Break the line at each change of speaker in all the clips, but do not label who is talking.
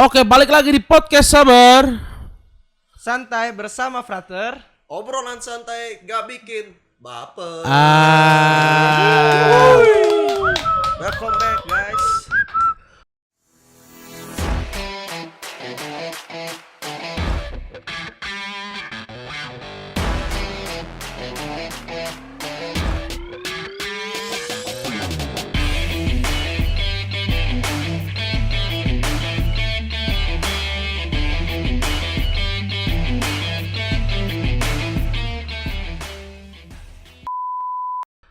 Oke, balik lagi di podcast Sabar.
Santai bersama Frater.
Obrolan santai gak bikin baper.
Welcome back guys.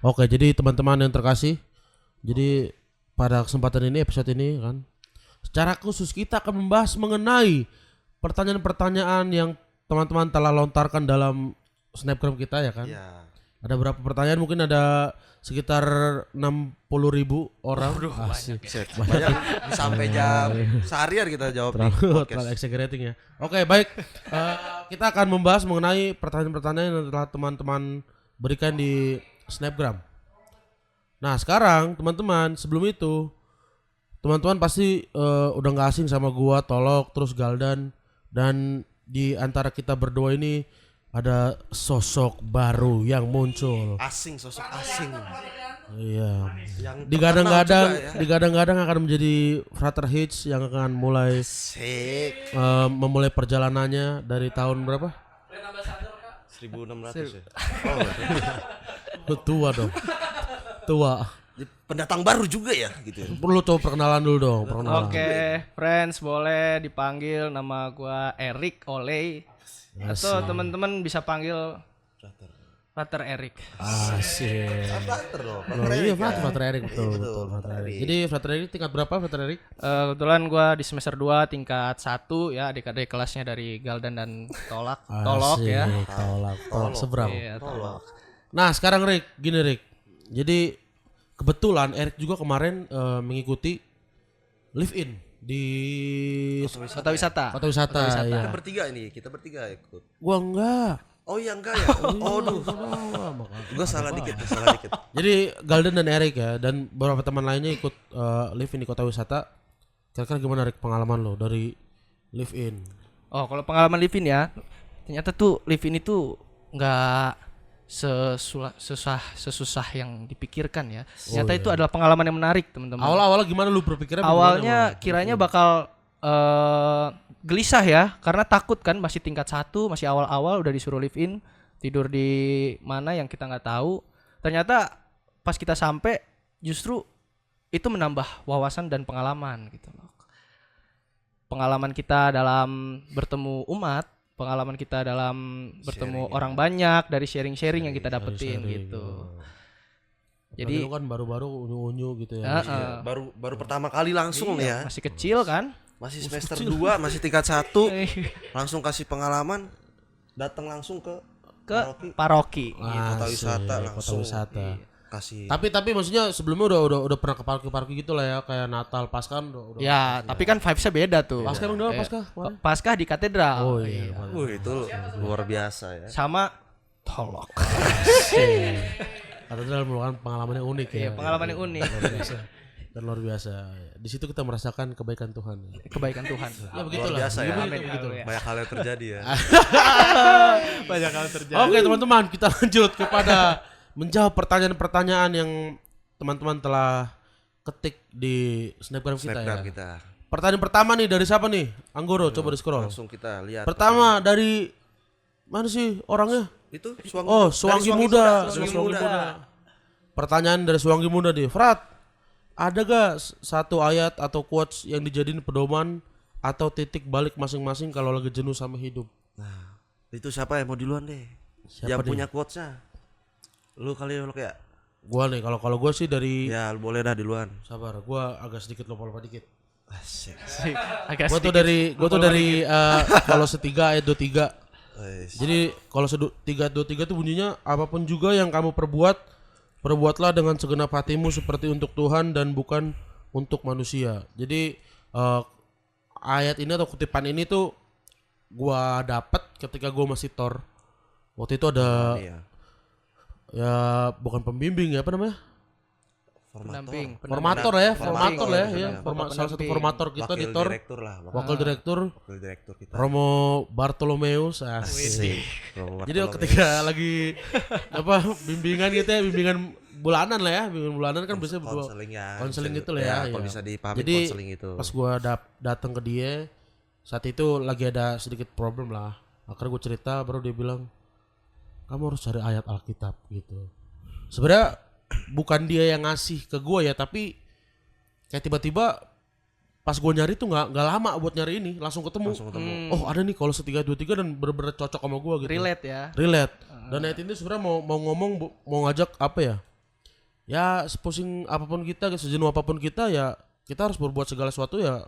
Oke, jadi teman-teman yang terkasih, jadi pada kesempatan ini, episode ini kan, secara khusus kita akan membahas mengenai pertanyaan-pertanyaan yang teman-teman telah lontarkan dalam snapgram kita ya kan.
Ya.
Ada berapa pertanyaan? Mungkin ada sekitar 60.000 orang.
Banyak sampai jam seharian kita jawab di
Terlalu
podcast.
exaggerating ya. Oke, baik. Kita akan membahas mengenai pertanyaan-pertanyaan yang telah teman-teman berikan di snapgram. Nah sekarang teman-teman, sebelum itu teman-teman pasti udah gak asing sama gua, Tolok, terus Galdan. Dan di antara kita berdua ini ada sosok baru yang muncul.
Asing, sosok asing.
Iya.
Yang
Digadang-gadang,
terkenal juga ya.
digadang-gadang akan menjadi Frater Hitch yang akan mulai
Sik.
memulai perjalanannya dari tahun berapa?
1600 ya.
Tua dong. Tua.
Pendatang baru juga ya gitu ya.
Perlu coba perkenalan dulu dong, perkenalan.
Oke, friends boleh dipanggil nama gua Erik Oley atau teman-teman bisa panggil Frater Erik.
Asik.
Frater loh.
Iya, Frater Erik betul, Frater Erik. Jadi Frater Erik tingkat berapa Frater Erik?
Kebetulan gua di semester 2 tingkat 1 ya, adik-adik kelasnya dari Galdan dan Tolok ya.
Tolak seberang.
Iya, Tolok.
Nah, sekarang Rik, gini Rik. Jadi kebetulan Erik juga kemarin mengikuti live in di
Kota wisata.
kota wisata.
Kita
Ya.
bertiga ini, kita bertiga ikut.
Gua enggak.
Oh iya enggak ya. Aduh. Gua salah dikit.
Jadi Galden dan Erik ya, dan beberapa teman lainnya ikut live in di kota wisata. Kira-kira gimana Rik pengalaman lo dari live in?
Oh, kalau pengalaman live in ya, ternyata tuh live in itu nggak sesusah yang dipikirkan ya. Ternyata itu adalah pengalaman yang menarik, teman-teman.
Awal-awal gimana lu berpikirnya?
Awalnya kiranya bakal gelisah ya, karena takut kan, masih tingkat 1, masih awal-awal udah disuruh live in, tidur di mana yang kita nggak tahu. Ternyata pas kita sampai justru itu menambah wawasan dan pengalaman gitu loh. Pengalaman kita dalam bertemu umat, pengalaman kita dalam bertemu orang banyak dari sharing-sharing yang kita dapetin gitu.
Jadi
Jadi
lu kan baru-baru unyu-unyu gitu ya.
Baru pertama kali langsung nih ya.
masih kecil kan?
Masih semester 2, masih tingkat 1. Langsung kasih pengalaman, datang langsung ke
Paroki.
kota wisata
Kota
langsung.
wisata.
Kasih.
Tapi maksudnya sebelumnya udah pernah ke parki-parki gitu lah ya, kayak Natal, Paskah udah.
Ya, tapi kan vibes-nya beda tuh.
Paskah emang udah Paskah. kemarin?
Paskah di katedral.
Oh iya.
Itu luar biasa ya.
Sama Tolok.
Katedral merupakan pengalaman yang unik ya.
Iya, pengalaman yang unik.
Dan luar biasa. Di situ kita merasakan kebaikan Tuhan.
Kebaikan Tuhan.
Ya
Luar
begitulah.
biasa ya.
Amin.
Banyak hal yang terjadi ya.
Banyak hal terjadi.
Oke teman-teman, kita lanjut kepada menjawab pertanyaan-pertanyaan yang teman-teman telah ketik di snapgram kita
Snapgram
ya.
kita.
Pertanyaan pertama nih dari siapa nih? Anggoro, coba di scroll.
Langsung kita lihat.
Pertama dari mana sih orangnya?
Itu
Suwangi Muda. Suwangi Muda. Pertanyaan dari Suwangi Muda nih. Frat, ada gak satu ayat atau quotes yang dijadiin pedoman atau titik balik masing-masing kalau lagi jenuh sama hidup?
Nah, itu siapa yang mau duluan deh?
Siapa
yang
nih?
punya quotes-nya. Lu kali ya, lu kayak.
Gua nih, kalau gua sih dari
Ya, boleh dah duluan.
sabar, gua agak sedikit lupa dikit.
Asik.
Agak
Gua tuh
sedikit.
dari kalau setiga ayat 23.
Wes.
Jadi kalau 3:23 tuh bunyinya apapun juga yang kamu perbuatlah dengan segenap hatimu seperti untuk Tuhan dan bukan untuk manusia. Jadi ayat ini atau kutipan ini tuh gua dapat ketika gua masih tor. Waktu itu ada
Iya.
ya bukan pembimbing ya, apa namanya?
Pendamping.
Formator ya, formator ya,
Pendamping.
ya. Salah satu formator kita di Tor, wakil direktur
kita.
Romo Bartolomeus. Asik.
Romo
Jadi
Bartolomeo.
ketika lagi bimbingan gitu ya, bimbingan bulanan lah ya, bimbingan bulanan kan biasanya berdua
konseling ya.
konseling
bisa-
gitu lah ya.
Kalau
ya.
bisa dipahami
Jadi
konseling itu.
pas gua datang ke dia saat itu lagi ada sedikit problem lah. Akhirnya gue cerita, baru dia bilang kamu harus cari ayat Alkitab gitu. Sebenarnya bukan dia yang ngasih ke gue ya, tapi kayak tiba-tiba pas gue nyari tuh nggak lama buat nyari ini, langsung ketemu. Oh ada nih kalau 1323 dan bener-bener cocok sama gue gitu.
Relate ya.
Relate. Dan ayat ini sebenarnya mau ngomong, mau ngajak apa ya? Ya sepusing apapun kita, sejenuh apapun kita ya, kita harus berbuat segala sesuatu ya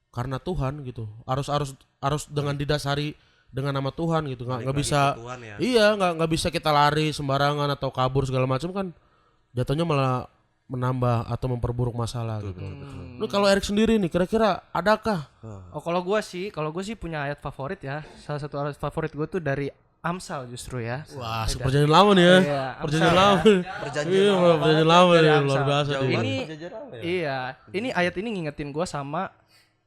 karena Tuhan gitu. Harus dengan didasari dengan nama Tuhan gitu. Nggak bisa.
Tuhan ya.
Iya, nggak bisa kita lari sembarangan atau kabur segala macam kan. Jatuhnya malah menambah atau memperburuk masalah gitu. Lu kalau Erik sendiri nih, kira-kira adakah?
Oh kalau gue sih punya ayat favorit ya. Salah satu ayat favorit gue tuh dari Amsal justru ya.
Wah, perjanjian lama nih ya.
Iya,
Perjanjian
Amsal
lama. Iya, perjanjian lama
Dari
nih,
Amsal.
luar biasa
Jauh
nih.
banget
Ini
perjanjian lama ya?
iya, ini ayat ini ngingetin gue sama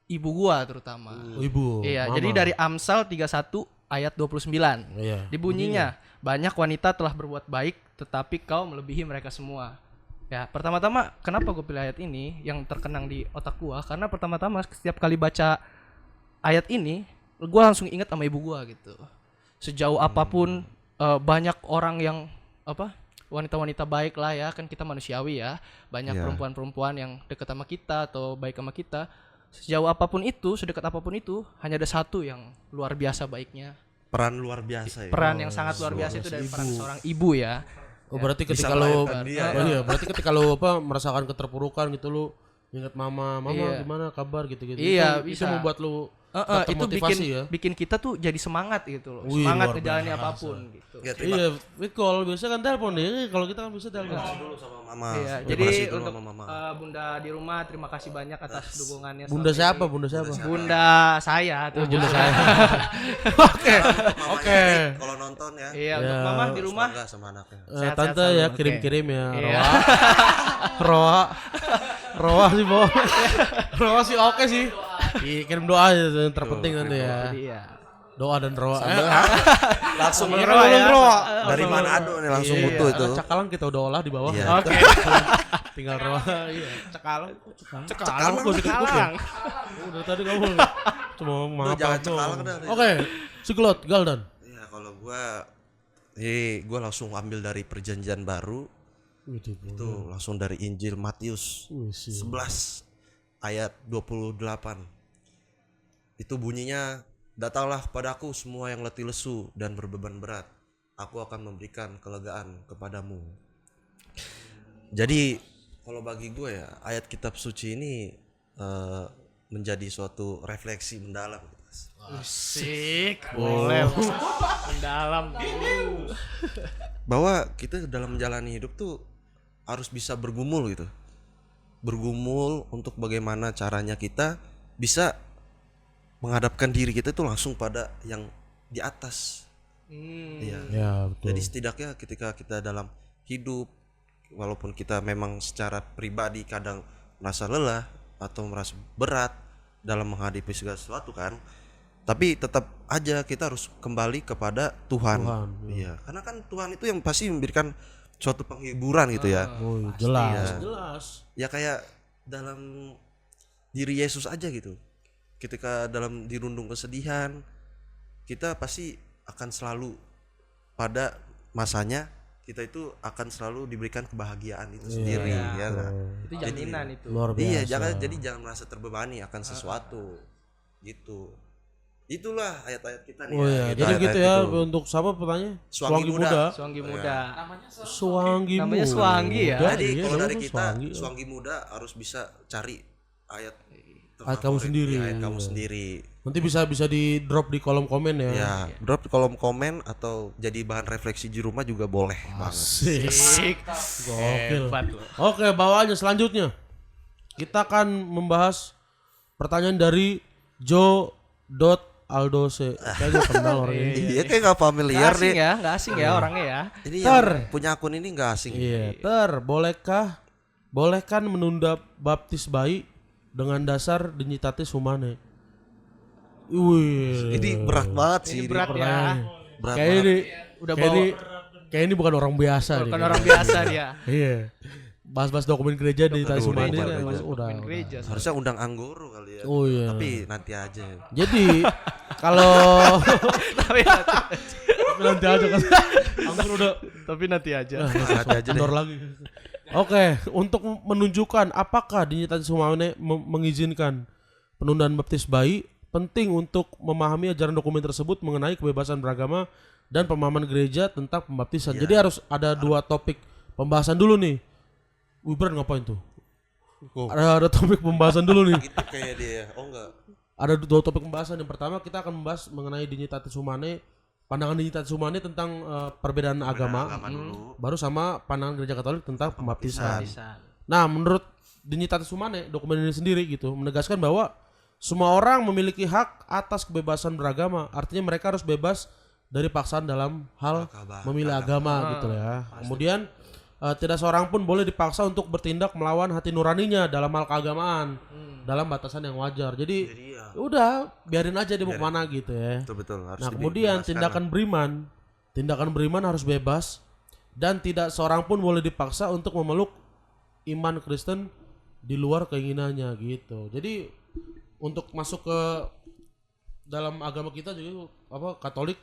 ibu gue terutama.
Oh, Ibu.
Iya,
Mama.
jadi dari Amsal 31 ayat 29.
Iya.
Dibunyinya, banyak wanita telah berbuat baik tetapi kau melebihi mereka semua. Ya, pertama-tama kenapa gue pilih ayat ini yang terkenang di otak gue? Karena pertama-tama setiap kali baca ayat ini, gue langsung ingat sama ibu gue gitu. Sejauh apapun banyak orang yang wanita-wanita baik lah ya, kan kita manusiawi ya. Banyak
Iya.
perempuan-perempuan yang dekat sama kita atau baik sama kita. Sejauh apapun itu, sedekat apapun itu, hanya ada satu yang luar biasa baiknya.
Peran luar biasa ya.
Peran yang sangat luar biasa itu dari peran seorang ibu ya.
Oh berarti
Bisa
ketika lu
melahirkan dia,
oh, iya, berarti ketika lu merasakan keterpurukan gitu lu ingat mama
Iya.
gimana kabar gitu-gitu.
Iya,
itu
bisa.
membuat lu
Itu
termotivasi ya.
bikin kita tuh jadi semangat gitu loh.
Wih,
Semangat
luar
ngejalanin
biasa.
apapun gitu.
Ya, terima
Iya, fit call biasa kan telepon deh. Kalau kita kan bisa telepon.
kasih dulu sama mama.
Iya,
Terima
jadi
kasih dulu
untuk
sama mama.
Bunda di rumah terima kasih banyak atas dukungannya.
Bunda
selama
siapa?
ini.
Bunda siapa?
Bunda saya tuh.
Bunda saya. Oke.
Mamanya
Oke.
Erik, kalau nonton ya.
Iya, untuk mama di rumah.
Bangga sama anaknya.
Sehat-sehat
Tante
selalu,
ya
oke.
kirim-kirim ya.
Iya.
Roa sih boh. Roa sih oke sih. Iya, kirim doa aja yang terpenting nanti ya.
Iya.
Doa dan roa.
Langsung
Sambal
Roa
roa ya.
dari Manado nih langsung
Iya,
butuh itu.
ada Cakalang kita udah olah di bawah.
Iya.
Oke.
Tinggal roa. Iya. Cakalang. Cakalang gue ikut ya. Udah tadi kamu cuma ngomong
Udah,
apa
jangan
tuh.
Cakalang dah.
Oke. Siglot Galdan.
Iya, kalau gua gua langsung ambil dari perjanjian baru itu langsung dari Injil Matius 11 ayat 28. Itu bunyinya, datanglah kepadaku semua yang letih lesu dan berbeban berat, aku akan memberikan kelegaan kepadamu. Jadi kalau bagi gue ya, ayat kitab suci ini menjadi suatu refleksi mendalam.
Asik. Boleh. Mendalam.
Bahwa kita dalam menjalani hidup tuh harus bisa bergumul gitu. Bergumul untuk bagaimana caranya kita bisa menghadapkan diri kita tuh langsung pada yang di atas. Iya.
Ya betul.
Jadi setidaknya ketika kita dalam hidup, walaupun kita memang secara pribadi kadang merasa lelah atau merasa berat dalam menghadapi segala sesuatu kan, tapi tetap aja kita harus kembali kepada Tuhan. Iya, karena kan Tuhan itu yang pasti memberikan suatu penghiburan gitu ya.
Oh, jelas.
Ya.
Jelas.
Ya kayak dalam diri Yesus aja gitu. Ketika dalam dirundung kesedihan, kita pasti akan selalu pada masanya kita itu akan selalu diberikan kebahagiaan itu sendiri ya nggak?
Itu jaminan itu.
Luar biasa.
Iya, jangan merasa terbebani akan sesuatu gitu. Itulah ayat-ayat kita nih.
Oh
ya.
iya,
Gitu,
jadi
ayat-ayat
gitu ya
itu.
untuk siapa pertanyaan?
Suwangi muda.
Suanggi muda.
Suwangi
Namanya
muda.
Suwangi ya.
Jadi
Iya,
kalau dari
namanya
kita
Suwangi.
Suwangi muda harus bisa cari ayat
Ayat kamu
terfavorit,
sendiri.
ya, ayat kamu sendiri.
Nanti bisa di drop di kolom komen ya.
Ya, drop di kolom komen atau jadi bahan refleksi di rumah juga boleh banget.
Asik. Gokil.
Hebat loh.
Oke, bawa aja selanjutnya. Kita akan membahas pertanyaan dari Jo.Aldose. Kayaknya kenal orang ini.
Iya, kayak nggak familiar
Nggak asing
nih.
ya, nggak asing ya orangnya ya.
Ini
Ter.
yang punya akun ini nggak asing.
Iya, bolehkah bolehkan menunda baptis bayi dengan dasar dignitatis humanae? Wih.
Ini berat banget sih.
Ini berat ya.
Pertanyaan.
Berat
Kayak
banget.
ini
Udah
kayak
bawa-
ini kayak ini bukan orang biasa nih.
Bukan orang biasa dia.
Iya. Bahas-bahas dokumen gereja di Dignitatis
Dokumen
Humanae
gereja.
kan
Dokumen
udah.
gereja.
Harusnya undang Anggoro kali ya.
Oh iya.
Tapi nanti aja.
Jadi kalau
Tapi
nanti aja kan. Anggur udah
tapi nanti aja.
Nanti aja deh.
kendor lagi. Oke, untuk menunjukkan apakah Dignitatis Humanae mengizinkan penundaan baptis bayi, penting untuk memahami ajaran dokumen tersebut mengenai kebebasan beragama dan pemahaman gereja tentang pembaptisan. Jadi harus ada 2 topik pembahasan dulu nih. Wibran ngapain tuh? Ada topik pembahasan dulu nih.
Itu kayak dia. Oh enggak.
Ada 2 topik pembahasan. Yang pertama kita akan membahas mengenai Dignitatis Humanae, pandangan Dignitatis Humanae tentang perbedaan agama.
Dulu.
Baru sama pandangan Gereja Katolik tentang pembaptisan.
Bisa.
Nah, menurut Dignitatis Humanae, dokumen ini sendiri gitu menegaskan bahwa semua orang memiliki hak atas kebebasan beragama. Artinya mereka harus bebas dari paksaan dalam hal memilih agama gitu ya. Kemudian tidak seorang pun boleh dipaksa untuk bertindak melawan hati nuraninya dalam hal keagamaan dalam batasan yang wajar. Jadi
Iya.
udah biarin aja dia mau kemana gitu ya.
Betul harus
Nah, kemudian tindakan beriman harus bebas dan tidak seorang pun boleh dipaksa untuk memeluk iman Kristen di luar keinginannya gitu. Jadi untuk masuk ke dalam agama kita juga Katolik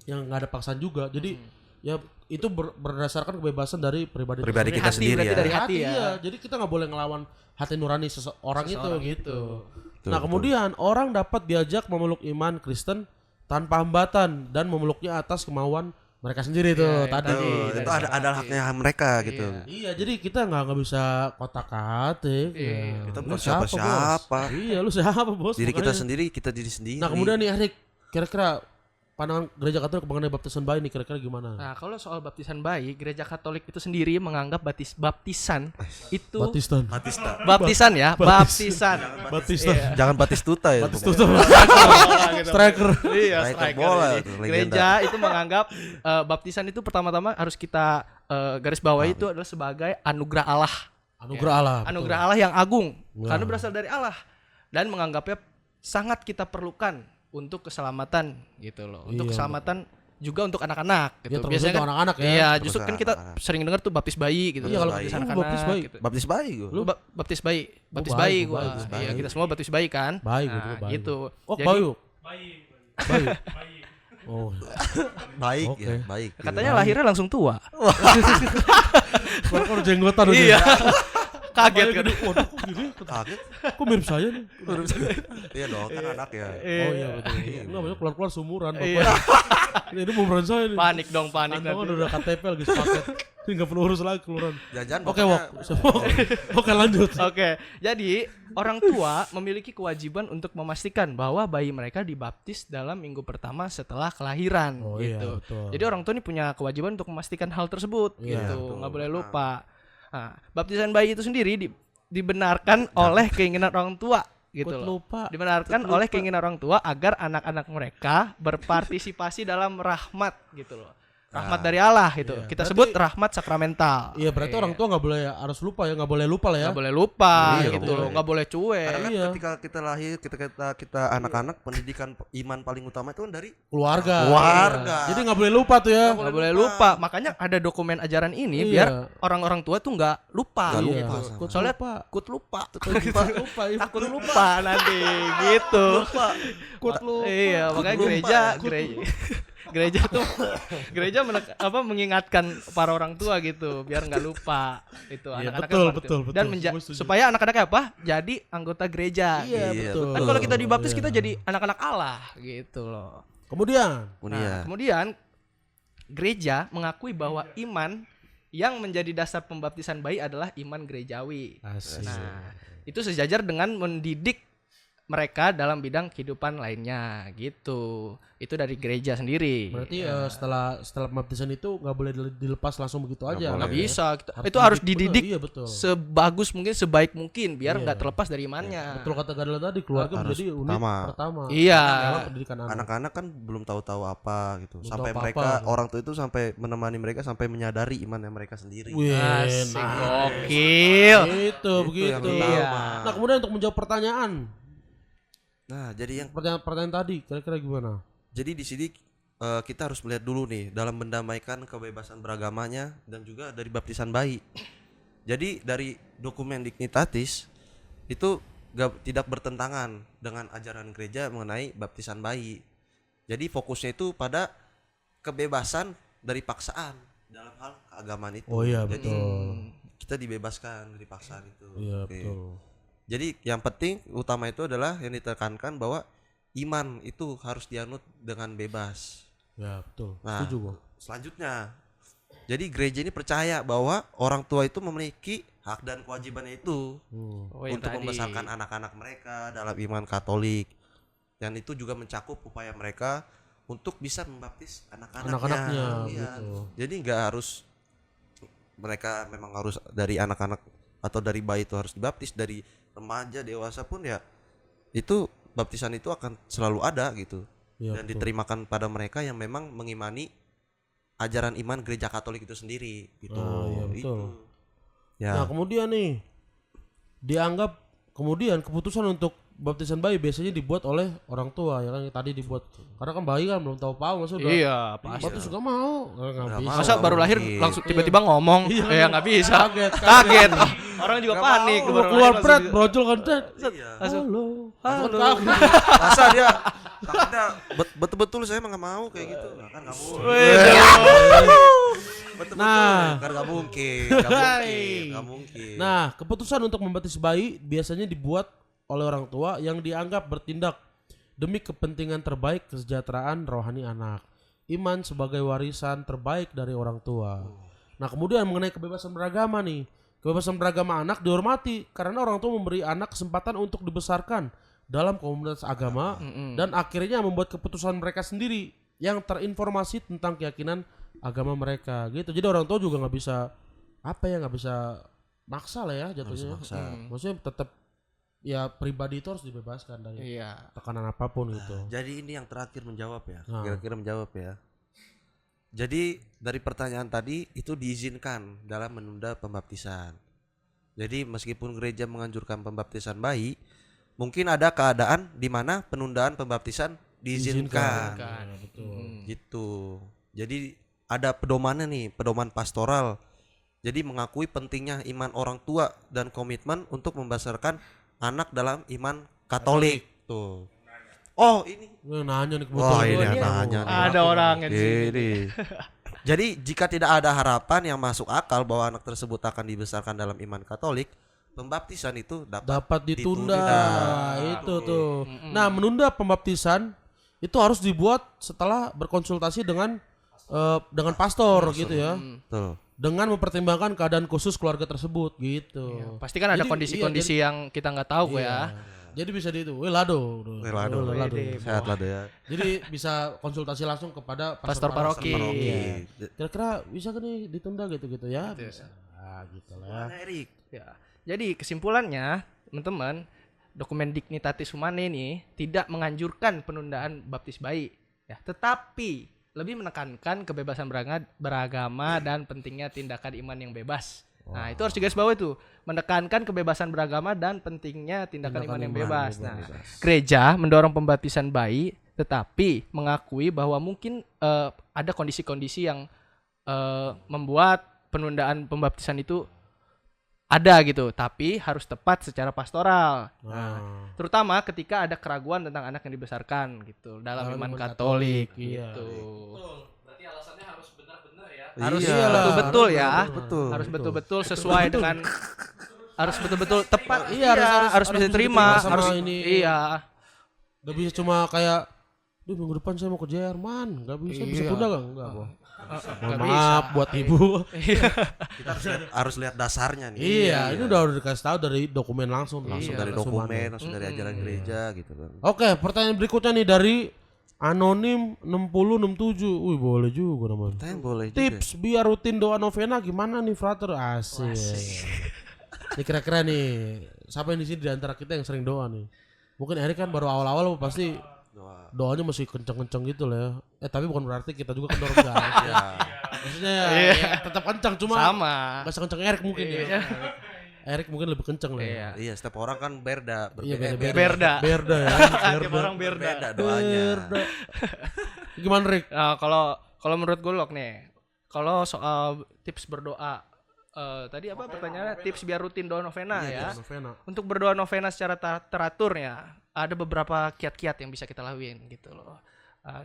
yang nggak ada paksaan juga. Jadi ya itu berdasarkan kebebasan dari pribadi
Pribadi kita
hati,
sendiri
berarti
ya.
dari hati ya.
Iya. Jadi kita nggak boleh ngelawan hati nurani seseorang itu gitu.
Betul,
Nah, kemudian orang dapat diajak memeluk iman Kristen tanpa hambatan dan memeluknya atas kemauan mereka sendiri tuh tadi.
Itu ada haknya mereka gitu.
Iya, jadi kita nggak bisa kotak-katik. Ya.
Kita
Lu
bukan siapa-siapa.
Bos? Iya, lu siapa bos?
Diri kita
Makanya.
sendiri, kita diri sendiri.
Nah, kemudian nih Erik, kira-kira pandangan Gereja Katolik mengenai baptisan bayi nih kira-kira gimana?
Nah, kalau soal baptisan bayi, Gereja Katolik itu sendiri menganggap baptisan itu
Baptisan.
Batista.
baptisan ya, baptisan.
Baptisan.
Jangan Batistuta ya.
Baptistuta. Striker.
Iya,
Striker
striker
bola
ini.
itu, legenda.
Gereja itu menganggap baptisan itu pertama-tama harus kita garis bawahi itu adalah sebagai anugerah Allah.
Anugerah Allah.
Anugerah Allah yang agung karena berasal dari Allah dan menganggapnya sangat kita perlukan untuk keselamatan gitu loh. Untuk
Iya,
keselamatan juga untuk anak-anak gitu.
Iya, termasuk untuk anak-anak ya.
Iya,
Termasuk
justru kan kita
anak-anak.
sering dengar tuh baptis bayi gitu.
Iya, kalau
baptis
bayi.
anak-anak
Baptis bayi.
gitu.
Baptis bayi gua.
Lu baptis bayi, baptis
bayi,
bayi
gua
gua.
baptis bayi.
Iya, kita semua baptis bayi kan?
Bayi gua
Nah,
juga bayi.
gitu.
Oh,
Jadi,
bayi. Bayi. Oh.
Baik
Oke.
ya, baik.
katanya lahirnya langsung tua.
Kalau jenggotan udah.
Iya. Kaget kan.
Waduh, kok gini?
Kaget.
Kok mirip saya nih?
Iya dong, kan anak ya.
Oh iya betul. Enggak banyak keluar-keluar sumuran.
Iya.
Ini umuran saya nih.
Panik dong, panik
Kantongnya
nanti.
udah KTP lagi sepaket. Ini enggak perlu urus lagi keluaran.
Jajan
Oke, Wok. Oke, lanjut.
Oke, jadi orang tua memiliki kewajiban untuk memastikan bahwa bayi mereka dibaptis dalam minggu pertama setelah kelahiran
Oh, iya,
gitu.
betul.
Jadi orang tua ini punya kewajiban untuk memastikan hal tersebut
Iya,
gitu, nggak boleh lupa. Nah, baptisan bayi itu sendiri dibenarkan oleh keinginan orang tua gitu
Kut
loh.
lupa.
Dibenarkan oleh keinginan orang tua agar anak-anak mereka berpartisipasi dalam rahmat gitu loh. Rahmat dari Allah gitu.
Iya.
Kita
Berarti-
sebut rahmat sakramental.
Iya, berarti orang tua enggak boleh harus lupa ya, enggak boleh lupa lah ya.
Nggak boleh lupa
Iya,
gitu
boleh.
loh, nggak boleh cuek.
Karena kan
Iya.
ketika kita lahir, kita anak-anak, pendidikan iman paling utama itu kan dari
Keluarga.
Keluarga.
Iya. Jadi enggak boleh lupa tuh ya.
Nggak boleh lupa. Makanya ada dokumen ajaran ini
Iya.
biar orang-orang tua tuh nggak lupa.
Nggak
gitu.
lupa
Kut
Soalnya
lupa.
takut lupa.
Lupa.
Takut lupa nanti gitu.
Kut lupa.
Iya, makanya gereja mengingatkan para orang tua gitu biar nggak lupa itu
Iya,
anak-anaknya
betul,
partai.
betul,
Dan
betul. Gua setuju.
supaya anak-anaknya apa? Jadi anggota gereja.
Iya,
Iya,
betul.
Kan kalau kita dibaptis
Iya.
kita jadi anak-anak Allah gitu loh.
Kemudian
Nah, kemudian gereja mengakui bahwa iman yang menjadi dasar pembaptisan bayi adalah iman gerejawi.
Asik.
Nah, itu sejajar dengan mendidik mereka dalam bidang kehidupan lainnya gitu. Itu dari gereja sendiri.
Berarti setelah pembaptisan itu nggak boleh dilepas langsung begitu aja.
Nggak
boleh.
bisa. Itu harus dididik
Iya betul.
sebagus mungkin, sebaik mungkin biar nggak terlepas dari imannya.
Betul kata Gadela tadi, keluarga
Harus
menjadi unit
pertama.
pertama.
Iya.
Dalam pendidikan anak.
Anak-anak kan belum tahu-tahu apa gitu.
Belum
Sampai
tahu
mereka
apa-apa.
orang tua itu sampai menemani mereka sampai menyadari imannya mereka sendiri.
Wih,
Asik,
nah,
gokil.
itu begitu.
yang utama.
Iya.
Nah kemudian untuk menjawab pertanyaan
Jadi
pertanyaan tadi kira-kira gimana?
Jadi di sini kita harus melihat dulu nih dalam mendamaikan kebebasan beragamanya dan juga dari baptisan bayi. Jadi dari dokumen Dignitatis itu tidak bertentangan dengan ajaran gereja mengenai baptisan bayi. Jadi fokusnya itu pada kebebasan dari paksaan dalam hal keagamaan itu.
Oh iya
Jadi
betul.
kita dibebaskan dari paksaan itu.
Iya
Oke.
betul.
Jadi yang penting utama itu adalah yang ditekankan bahwa iman itu harus dianut dengan bebas.
Ya betul.
Nah,
Setuju gua.
selanjutnya, jadi gereja ini percaya bahwa orang tua itu memiliki hak dan kewajibannya itu
Oh, yang
untuk
tadi.
membesarkan anak-anak mereka dalam iman Katolik, dan itu juga mencakup upaya mereka untuk bisa membaptis
Anak-anaknya,
Iya.
gitu.
Jadi nggak harus mereka memang harus dari anak-anak atau dari bayi itu harus dibaptis, dari remaja dewasa pun ya itu baptisan itu akan selalu ada gitu.
Iya,
Dan
betul.
diterimakan pada mereka yang memang mengimani ajaran iman gereja Katolik itu sendiri gitu.
Iya, betul.
Itu. Ya.
Nah kemudian nih dianggap kemudian keputusan untuk baptisan bayi biasanya dibuat oleh orang tua ya kan, tadi dibuat karena kan bayi kan belum tahu apa maksudnya
Iya, pasti.
baptis juga mau nggak
Nggak
bisa.
mau.
Masa baru lahir
mungkin.
langsung tiba-tiba ngomong? Ya nggak bisa.
Kaget,
Kaget. Orang juga
Nggak
panik.
mau.
baru
keluar
lahir
pret
langsung
brojol kan Tet.
Iya.
Langsung,
Halo.
halo.
Masa dia takutnya betul-betul saya emang nggak mau kayak gitu. Nah, kan nggak mungkin. Betul-betul
Nah.
kan nggak mungkin, nggak mungkin.
Nah keputusan untuk membaptis bayi biasanya dibuat oleh orang tua yang dianggap bertindak demi kepentingan terbaik kesejahteraan rohani anak, iman sebagai warisan terbaik dari orang tua. Nah kemudian mengenai kebebasan beragama nih, kebebasan beragama anak dihormati karena orang tua memberi anak kesempatan untuk dibesarkan dalam komunitas agama dan akhirnya membuat keputusan mereka sendiri yang terinformasi tentang keyakinan agama mereka gitu. Jadi orang tua juga nggak bisa nggak bisa maksa lah ya jatuhnya. Maksudnya tetap ya pribadi itu harus dibebaskan dari
Iya.
tekanan apapun gitu.
Jadi ini yang terakhir menjawab ya.
Nah.
Kira-kira menjawab ya. Jadi dari pertanyaan tadi itu diizinkan dalam menunda pembaptisan. Jadi meskipun gereja menganjurkan pembaptisan bayi, mungkin ada keadaan di mana penundaan pembaptisan diizinkan.
Ya, betul.
Gitu. Jadi ada pedomannya nih, pedoman pastoral. Jadi mengakui pentingnya iman orang tua dan komitmen untuk membesarkan anak dalam iman Katolik. Tuh. Oh, ini.
Nanya nih
Wah,
kebetulan.
ini
Gua
nanya nih.
Ada orangnya di sini.
Ini. Jadi jika tidak ada harapan yang masuk akal bahwa anak tersebut akan dibesarkan dalam iman Katolik, pembaptisan itu
Dapat ditunda. Itu
Oke.
tuh. Nah, menunda pembaptisan itu harus dibuat setelah berkonsultasi dengan pastor gitu ya.
Tuh.
Dengan mempertimbangkan keadaan khusus keluarga tersebut gitu.
Pasti kan ada
Jadi,
kondisi-kondisi yang kita nggak tahu kok ya.
Jadi bisa di itu, lado.
Lado. Sehat lah ya.
Jadi bisa konsultasi langsung kepada
Pastor paroki.
Iya. Kira-kira bisa kan nih ditunda gitu-gitu ya? Bisa. Gitu lah ya.
Mana Erik?
Ya. Jadi kesimpulannya, teman-teman, dokumen Dignitatis Humanae ini tidak menganjurkan penundaan baptis bayi, ya, tetapi lebih menekankan kebebasan beragama dan pentingnya tindakan iman yang bebas. Nah, itu harus digarisbawahi tuh, menekankan kebebasan beragama dan pentingnya tindakan iman yang bebas. Nah, gereja mendorong pembaptisan bayi, tetapi mengakui bahwa mungkin ada kondisi-kondisi yang membuat penundaan pembaptisan itu ada gitu, tapi harus tepat secara pastoral. Nah, terutama ketika ada keraguan tentang anak yang dibesarkan gitu dalam iman Katolik
iya.
gitu.
Berarti alasannya harus benar-benar ya.
Harus
Iya,
betul-betul ya.
betul.
Harus betul-betul sesuai dengan harus betul-betul tepat.
Iya,
Harus bisa diterima.
sama
Harus
ini.
iya.
Gak bisa cuma kayak, duh minggu depan saya mau ke Jerman, gak bisa
Iya.
tunda gak? Enggak, Bang. Mohon maaf buat ibu.
Kita harus lihat dasarnya nih.
Iya, ini udah dikasih tahu dari dokumen langsung.
Langsung dari dokumen, langsung dari ajaran gereja gitu kan.
Oke, pertanyaan berikutnya nih dari Anonim 6067. Wih, boleh juga namanya.
Tanya boleh juga.
Tips biar rutin doa novena gimana nih, Frater? Asik. Ini kira-kira nih, siapa yang di sini di antara kita yang sering doa nih? Mungkin Erik kan baru awal-awal pasti doanya masih kenceng-kenceng gitu lah ya. Tapi bukan berarti kita juga kendor enggak. Maksudnya ya, tetap kenceng cuma
Sama.
nggak sekenceng Erik mungkin ya. Erik mungkin lebih kenceng lah ya.
Iya, setiap orang kan berda,
Iya,
Berda.
Berda ya.
Tiap orang berda.
Beda doanya.
Gimana Rik?
Nah, kalau menurut gue Lok nih, kalau soal tips berdoa, tadi apa pertanyaannya? Tips biar rutin doa novena ya.
Novena.
Untuk berdoa novena secara teratur ya, ada beberapa kiat-kiat yang bisa kita lakuin gitu loh.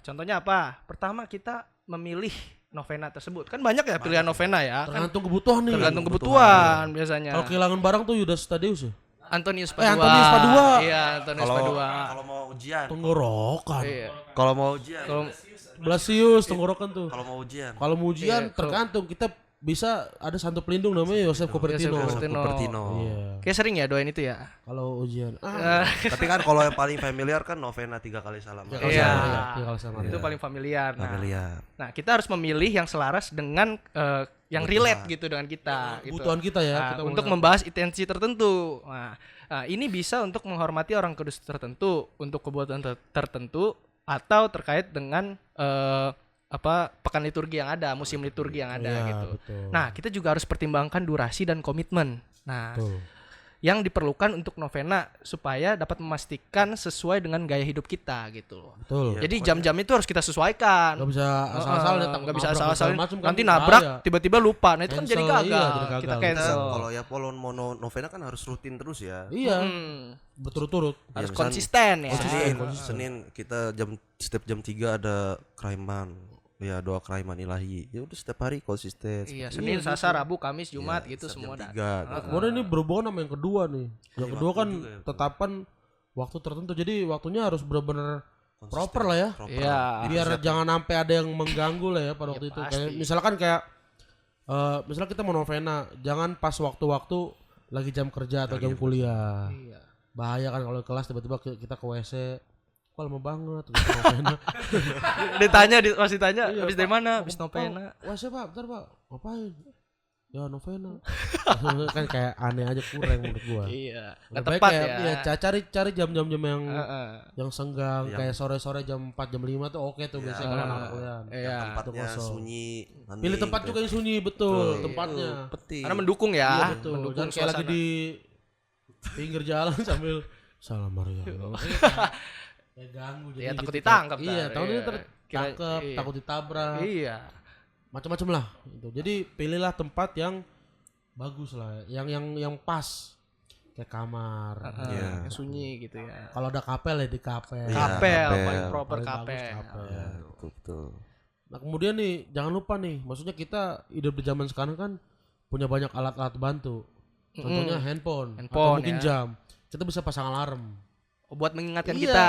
Contohnya apa? Pertama kita memilih novena tersebut. Kan banyak ya pilihan novena ya. Kan
Tergantung kebutuhan nih.
tergantung kebutuhan biasanya.
Kalau kehilangan barang tuh Yudas Tadeus ya.
Antonius Padua.
Antonius Padua.
Iya, Antonius
Kalau
Padua.
kalau mau ujian,
Tenggorokan.
Iya.
kalau mau ujian,
Kalau
Blasius tenggorokan tuh.
kalau mau ujian.
Kalau mau ujian
Iya,
tergantung kita bisa ada santo pelindung namanya Yosef Cupertino.
Cupertino.
Iya.
kayak sering ya doain itu ya.
Kalau ujian.
Tapi kan kalau yang paling familiar kan novena 3 kali salam.
Kalau
Iya.
sama.
Itu paling familiar.
Familiar.
Nah, kita harus memilih yang selaras dengan yang relate gitu dengan kita. Gitu.
Kebutuhan kita ya.
Nah,
Kita
untuk membahas intensi tertentu. Nah, ini bisa untuk menghormati orang kudus tertentu, untuk kebutuhan tertentu, atau terkait dengan pekan liturgi yang ada, musim liturgi yang ada
Iya,
gitu.
betul.
Nah, kita juga harus pertimbangkan durasi dan komitmen. Nah,
Betul.
yang diperlukan untuk novena supaya dapat memastikan sesuai dengan gaya hidup kita gitu loh.
Betul.
Jadi jam-jam itu harus kita sesuaikan.
Gak bisa asal-asal ya,
Nggak bisa asal-asal.
kan
Nanti nabrak
bahaya.
tiba-tiba lupa. Nah, itu kan
Cancel,
jadi gagal.
iya, jadi gagal.
Kita
Kita
cancel.
kalau ya novena kan harus rutin terus ya.
Iya,
Hmm,
berturut-turut.
harus
misalnya
konsisten ya.
Senin kita setiap jam 3 ada kraiman. Ya doa kraiman ilahi. Ya udah setiap hari konsisten.
Iya, Senin, Selasa, Rabu, Kamis, Jumat
Iya,
gitu
setiap
semua
jam
datang.
3 gitu.
Kemudian ini berhubungan sama yang kedua nih. Yang kedua kan
waktu juga ya,
tetapan waktu tertentu. Jadi waktunya harus benar-benar
Konsisten,
proper lah ya.
proper.
Iya.
Biar jangan sampai ada yang mengganggu lah ya pada waktu itu.
pasti.
Kayak misalkan kayak misalnya kita mau novena, jangan pas waktu-waktu lagi jam kerja atau jam kuliah.
Iya.
Bahaya kan kalau di kelas tiba-tiba kita ke WC. Kok lama banget gitu, novena.
Masih tanya,
Iya,
habis
Pak.
dari mana? Habis
Pak,
novena.
WC Pak, bentar Pak. Ngapain? Ya novena. Kan kayak aneh aja kurang menurut gua.
Iya.
Lebih
Nggak
baik
tepat
kayak,
ya.
iya, cari jam-jam yang
Heeh.
yang senggang
Yang-
kayak sore-sore jam 4 jam 5 tuh oke tuh biasanya kalau anak kuliah.
Iya.
Tempatnya
kosong.
sunyi. hening
Pilih tempat
gitu
juga
ya.
yang sunyi betul, tempatnya.
Penting.
Karena mendukung ya.
Iya betul.
Mendukung
Jangan kayak lagi
suasana.
di pinggir jalan sambil salam Maria. Kayak ganggu jadi.
Iya, takut
gitu.
ditangkap,
Iya,
ntar.
takut
Iya.
ditangkap,
Iya.
takut ditabrak.
Iya.
Macam-macam lah gitu. Jadi pilihlah tempat yang bagus lah, yang pas kayak kamar.
Iya.
Yang sunyi gitu ya.
Kalau ada kapel ya di kapel.
Iya,
Kapel,
kapel.
paling proper
Paling bagus
kapel.
kapel.
Ya, betul.
Nah kemudian nih jangan lupa nih, maksudnya kita hidup di zaman sekarang kan punya banyak alat-alat bantu. Contohnya handphone, atau
Handphone,
mungkin
ya.
jam. Kita bisa pasang alarm.
Oh, buat mengingatkan
Iya.
kita.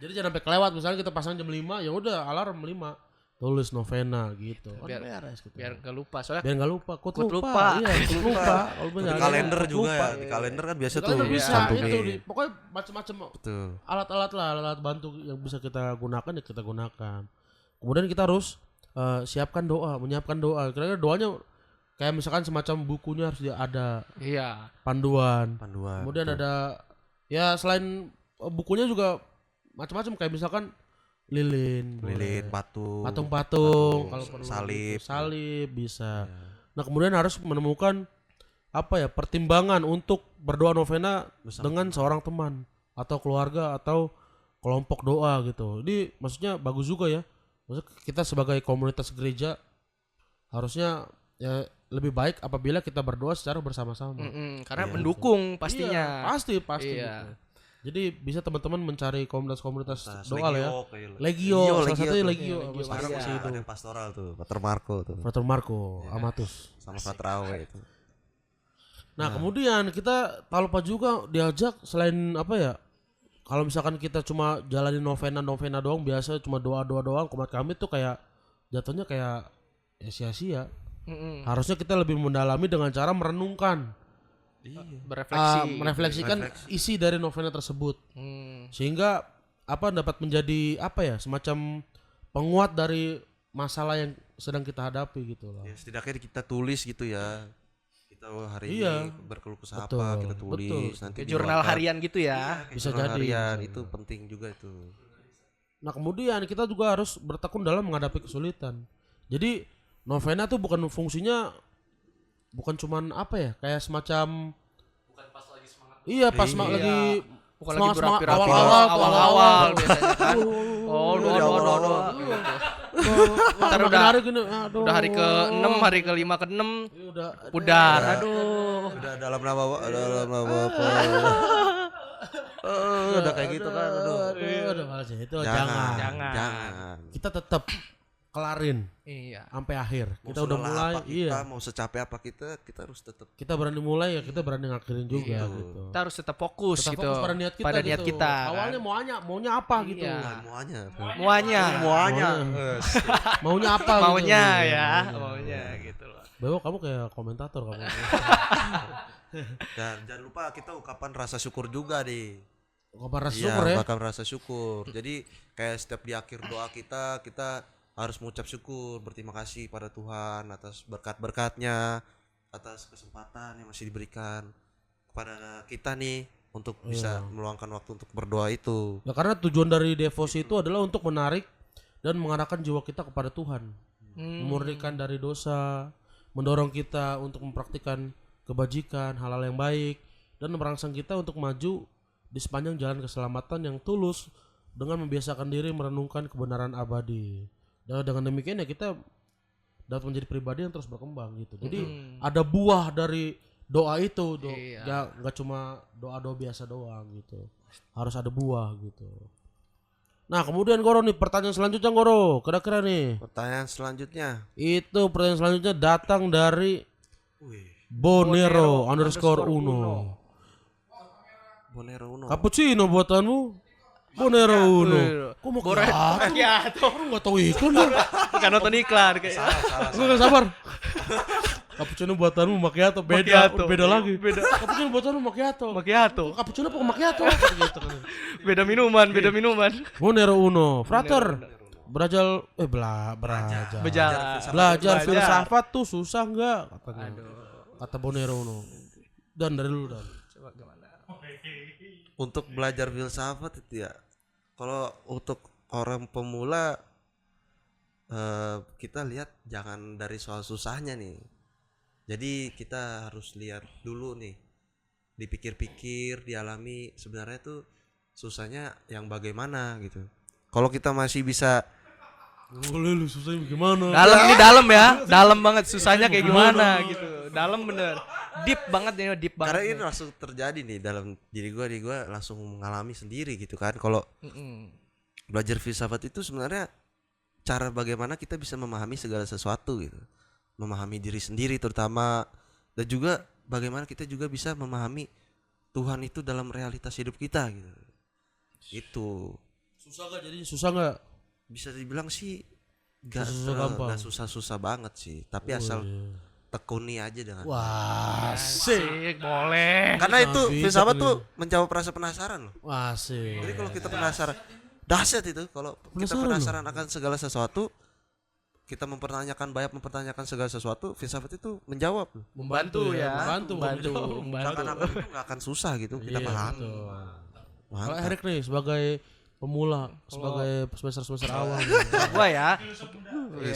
Jadi jangan sampai kelewat, misalnya kita pasang jam 5, ya udah alarm 5. Tulis novena gitu. Kan
Biar-
beres gitu.
Biar gak lupa soalnya.
Biar nggak lupa. Kut
Kut
lupa.
lupa.
Iya, kut lupa. Kalau
Di
punya
kalender
kut
juga
lupa.
ya. Di kalender kan biasa
Di
tuh
kalender bisa
cantumin.
itu pokoknya macam-macam
Betul.
alat-alat lah, alat bantu yang bisa kita gunakan ya kita gunakan. Kemudian kita harus siapkan doa, menyiapkan doa. Kira-kira doanya kayak misalkan semacam bukunya harus ada
Iya.
panduan.
Panduan.
Kemudian
betul.
ada ya selain bukunya juga macam-macam kayak misalkan lilin,
lilin,
boleh.
patung.
patung-patung, kalau perlu
salib.
gitu. Salib bisa. Nah, kemudian harus menemukan apa ya pertimbangan untuk berdoa novena dengan seorang teman atau keluarga atau kelompok doa gitu. Ini maksudnya bagus juga ya. Maksudnya kita sebagai komunitas gereja harusnya ya lebih baik apabila kita berdoa secara bersama-sama.
Karena
Iya,
mendukung pastinya.
Iya, pasti.
Iya.
gitu. Jadi bisa teman-teman mencari komunitas-komunitas
Nah,
doa lah ya.
kayak
Legio, salah satunya
tuh.
Legio.
Legio
Sekarang
Maria.
masih itu.
Ada yang pastoral tuh, Pater Marco tuh.
Frater Marco, Amatus.
Sama Pater Awe itu.
Nah, kemudian kita tak lupa juga diajak selain apa ya? Kalau misalkan kita cuma jalanin novena doang biasa cuma doa doang, komat kami tuh kayak jatuhnya kayak ya sia-sia.
Mm-mm.
Harusnya kita lebih mendalami dengan cara merenungkan, merefleksikan isi dari novena tersebut, sehingga dapat menjadi semacam penguat dari masalah yang sedang kita hadapi gitu loh.
Ya, setidaknya kita tulis gitu ya. Kita hari
Iya.
ini berkeluh kesah
Betul,
apa kita tulis
betul.
nanti
Kayak jurnal
diluangkan.
harian gitu ya.
Kayak
Bisa
jurnal
jadi.
harian, itu penting juga itu.
Nah kemudian kita juga harus bertekun dalam menghadapi kesulitan. Jadi novena tuh bukan fungsinya bukan cuman kayak semacam
Bukan pas lagi semangat.
iya pas
Iya.
lagi
Bukan lagi
semangat
berapi-rapi
awal-awal
biasanya kan. Oh, doa.
ntar
udah-
hari gini, aduh.
Udah hari ke-6, hari ke-5 ke-6
Iya, udah
pudar. Aduh.
Udah dalam nama apa? Udah kayak gitu kan.
aduh malas ya. Itu
Jangan.
Jangan.
kita tetap kelarin
Iya.
sampai akhir.
Mau
Kita udah
selelah
mulai,
apa kita,
iya.
mau secapek apa kita harus tetap.
Kita berani mulai ya, kita berani ngakhirin juga
Iya.
gitu.
Kita harus tetap fokus
Tetap
gitu.
fokus pada niat kita.
Pada niat
gitu.
kita.
Awalnya maunya apa gitu.
Iya.
Semuanya.
Muanya.
Semuanya.
Maunya apa gitu.
Maunya ya, maunya gitu loh.
Bebo kamu kayak komentator kamu.
Dan jangan lupa kita ucapan rasa syukur juga deh.
Kabar rasa
Iya,
syukur ya.
ucapan rasa syukur. Jadi kayak setiap di akhir doa kita harus mengucap syukur, berterima kasih pada Tuhan atas berkat-berkatnya, atas kesempatan yang masih diberikan kepada kita nih untuk bisa meluangkan waktu untuk berdoa itu.
Ya karena tujuan dari devosi itu adalah untuk menarik dan mengarahkan jiwa kita kepada Tuhan. Memurnikan dari dosa, mendorong kita untuk mempraktikkan kebajikan, hal-hal yang baik, dan merangsang kita untuk maju di sepanjang jalan keselamatan yang tulus dengan membiasakan diri merenungkan kebenaran abadi. Dan dengan demikian ya kita dapat menjadi pribadi yang terus berkembang gitu. Jadi ada buah dari doa itu,
Iya.
ya nggak cuma doa-doa biasa doang gitu. Harus ada buah gitu. Nah kemudian Goro nih pertanyaan selanjutnya Goro, kira-kira nih
Pertanyaan selanjutnya.
pertanyaan selanjutnya datang dari
Wih,
Bonero _ Uno.
Bonero Uno.
Cappuccino buatanmu. Bonero Uno. Kok mau macchiato?
Ya tuh.
Aku nggak tahu iklan dong.
Kan nonton iklan kayak.
Gue nggak sabar. Cappuccino buatanmu macchiato beda,
Macchiato.
beda lagi. Cappuccino buatanmu macchiato.
Macchiato.
Cappuccino apa macchiato? Gitu kan.
Beda minuman.
Bonero Uno, frater. Belajar filsafat tuh susah nggak? Katanya. Kata Bonero Uno. Dan dari lu dan.
Coba gimana?
Untuk belajar filsafat itu ya, kalau untuk orang pemula kita lihat jangan dari soal susahnya nih. Jadi kita harus lihat dulu nih, dipikir-pikir, dialami sebenarnya tuh susahnya yang bagaimana gitu. Kalau kita masih bisa
Boleh lu susahnya gimana?
Dalam ya, dalam banget susahnya kayak gimana gitu. Dalam bener, deep banget ini, deep banget.
karena ini langsung terjadi nih dalam diri gue langsung mengalami sendiri gitu kan. Kalau belajar filsafat itu sebenarnya cara bagaimana kita bisa memahami segala sesuatu gitu, memahami diri sendiri terutama, dan juga bagaimana kita juga bisa memahami Tuhan itu dalam realitas hidup kita gitu. Itu
Susah gak jadi? Susah gak?
bisa dibilang sih
Susah gampang.
gak susah-susah banget sih, tapi asal tekuni aja dengan.
Wah, asik.
Boleh.
Karena itu
Bisa
filsafat
tuh.
tuh menjawab rasa penasaran loh.
Wah, asik.
Jadi kalau kita penasaran, dahsyat itu kalau kita penasaran akan segala sesuatu, kita mempertanyakan segala sesuatu, filsafat itu menjawab loh.
Membantu ya.
Membantu.
Seakan-akan itu nggak akan susah gitu kita pahami.
Kalau
Mantap.
Erik nih sebagai pemula, sebagai semester awal.
Gua ya.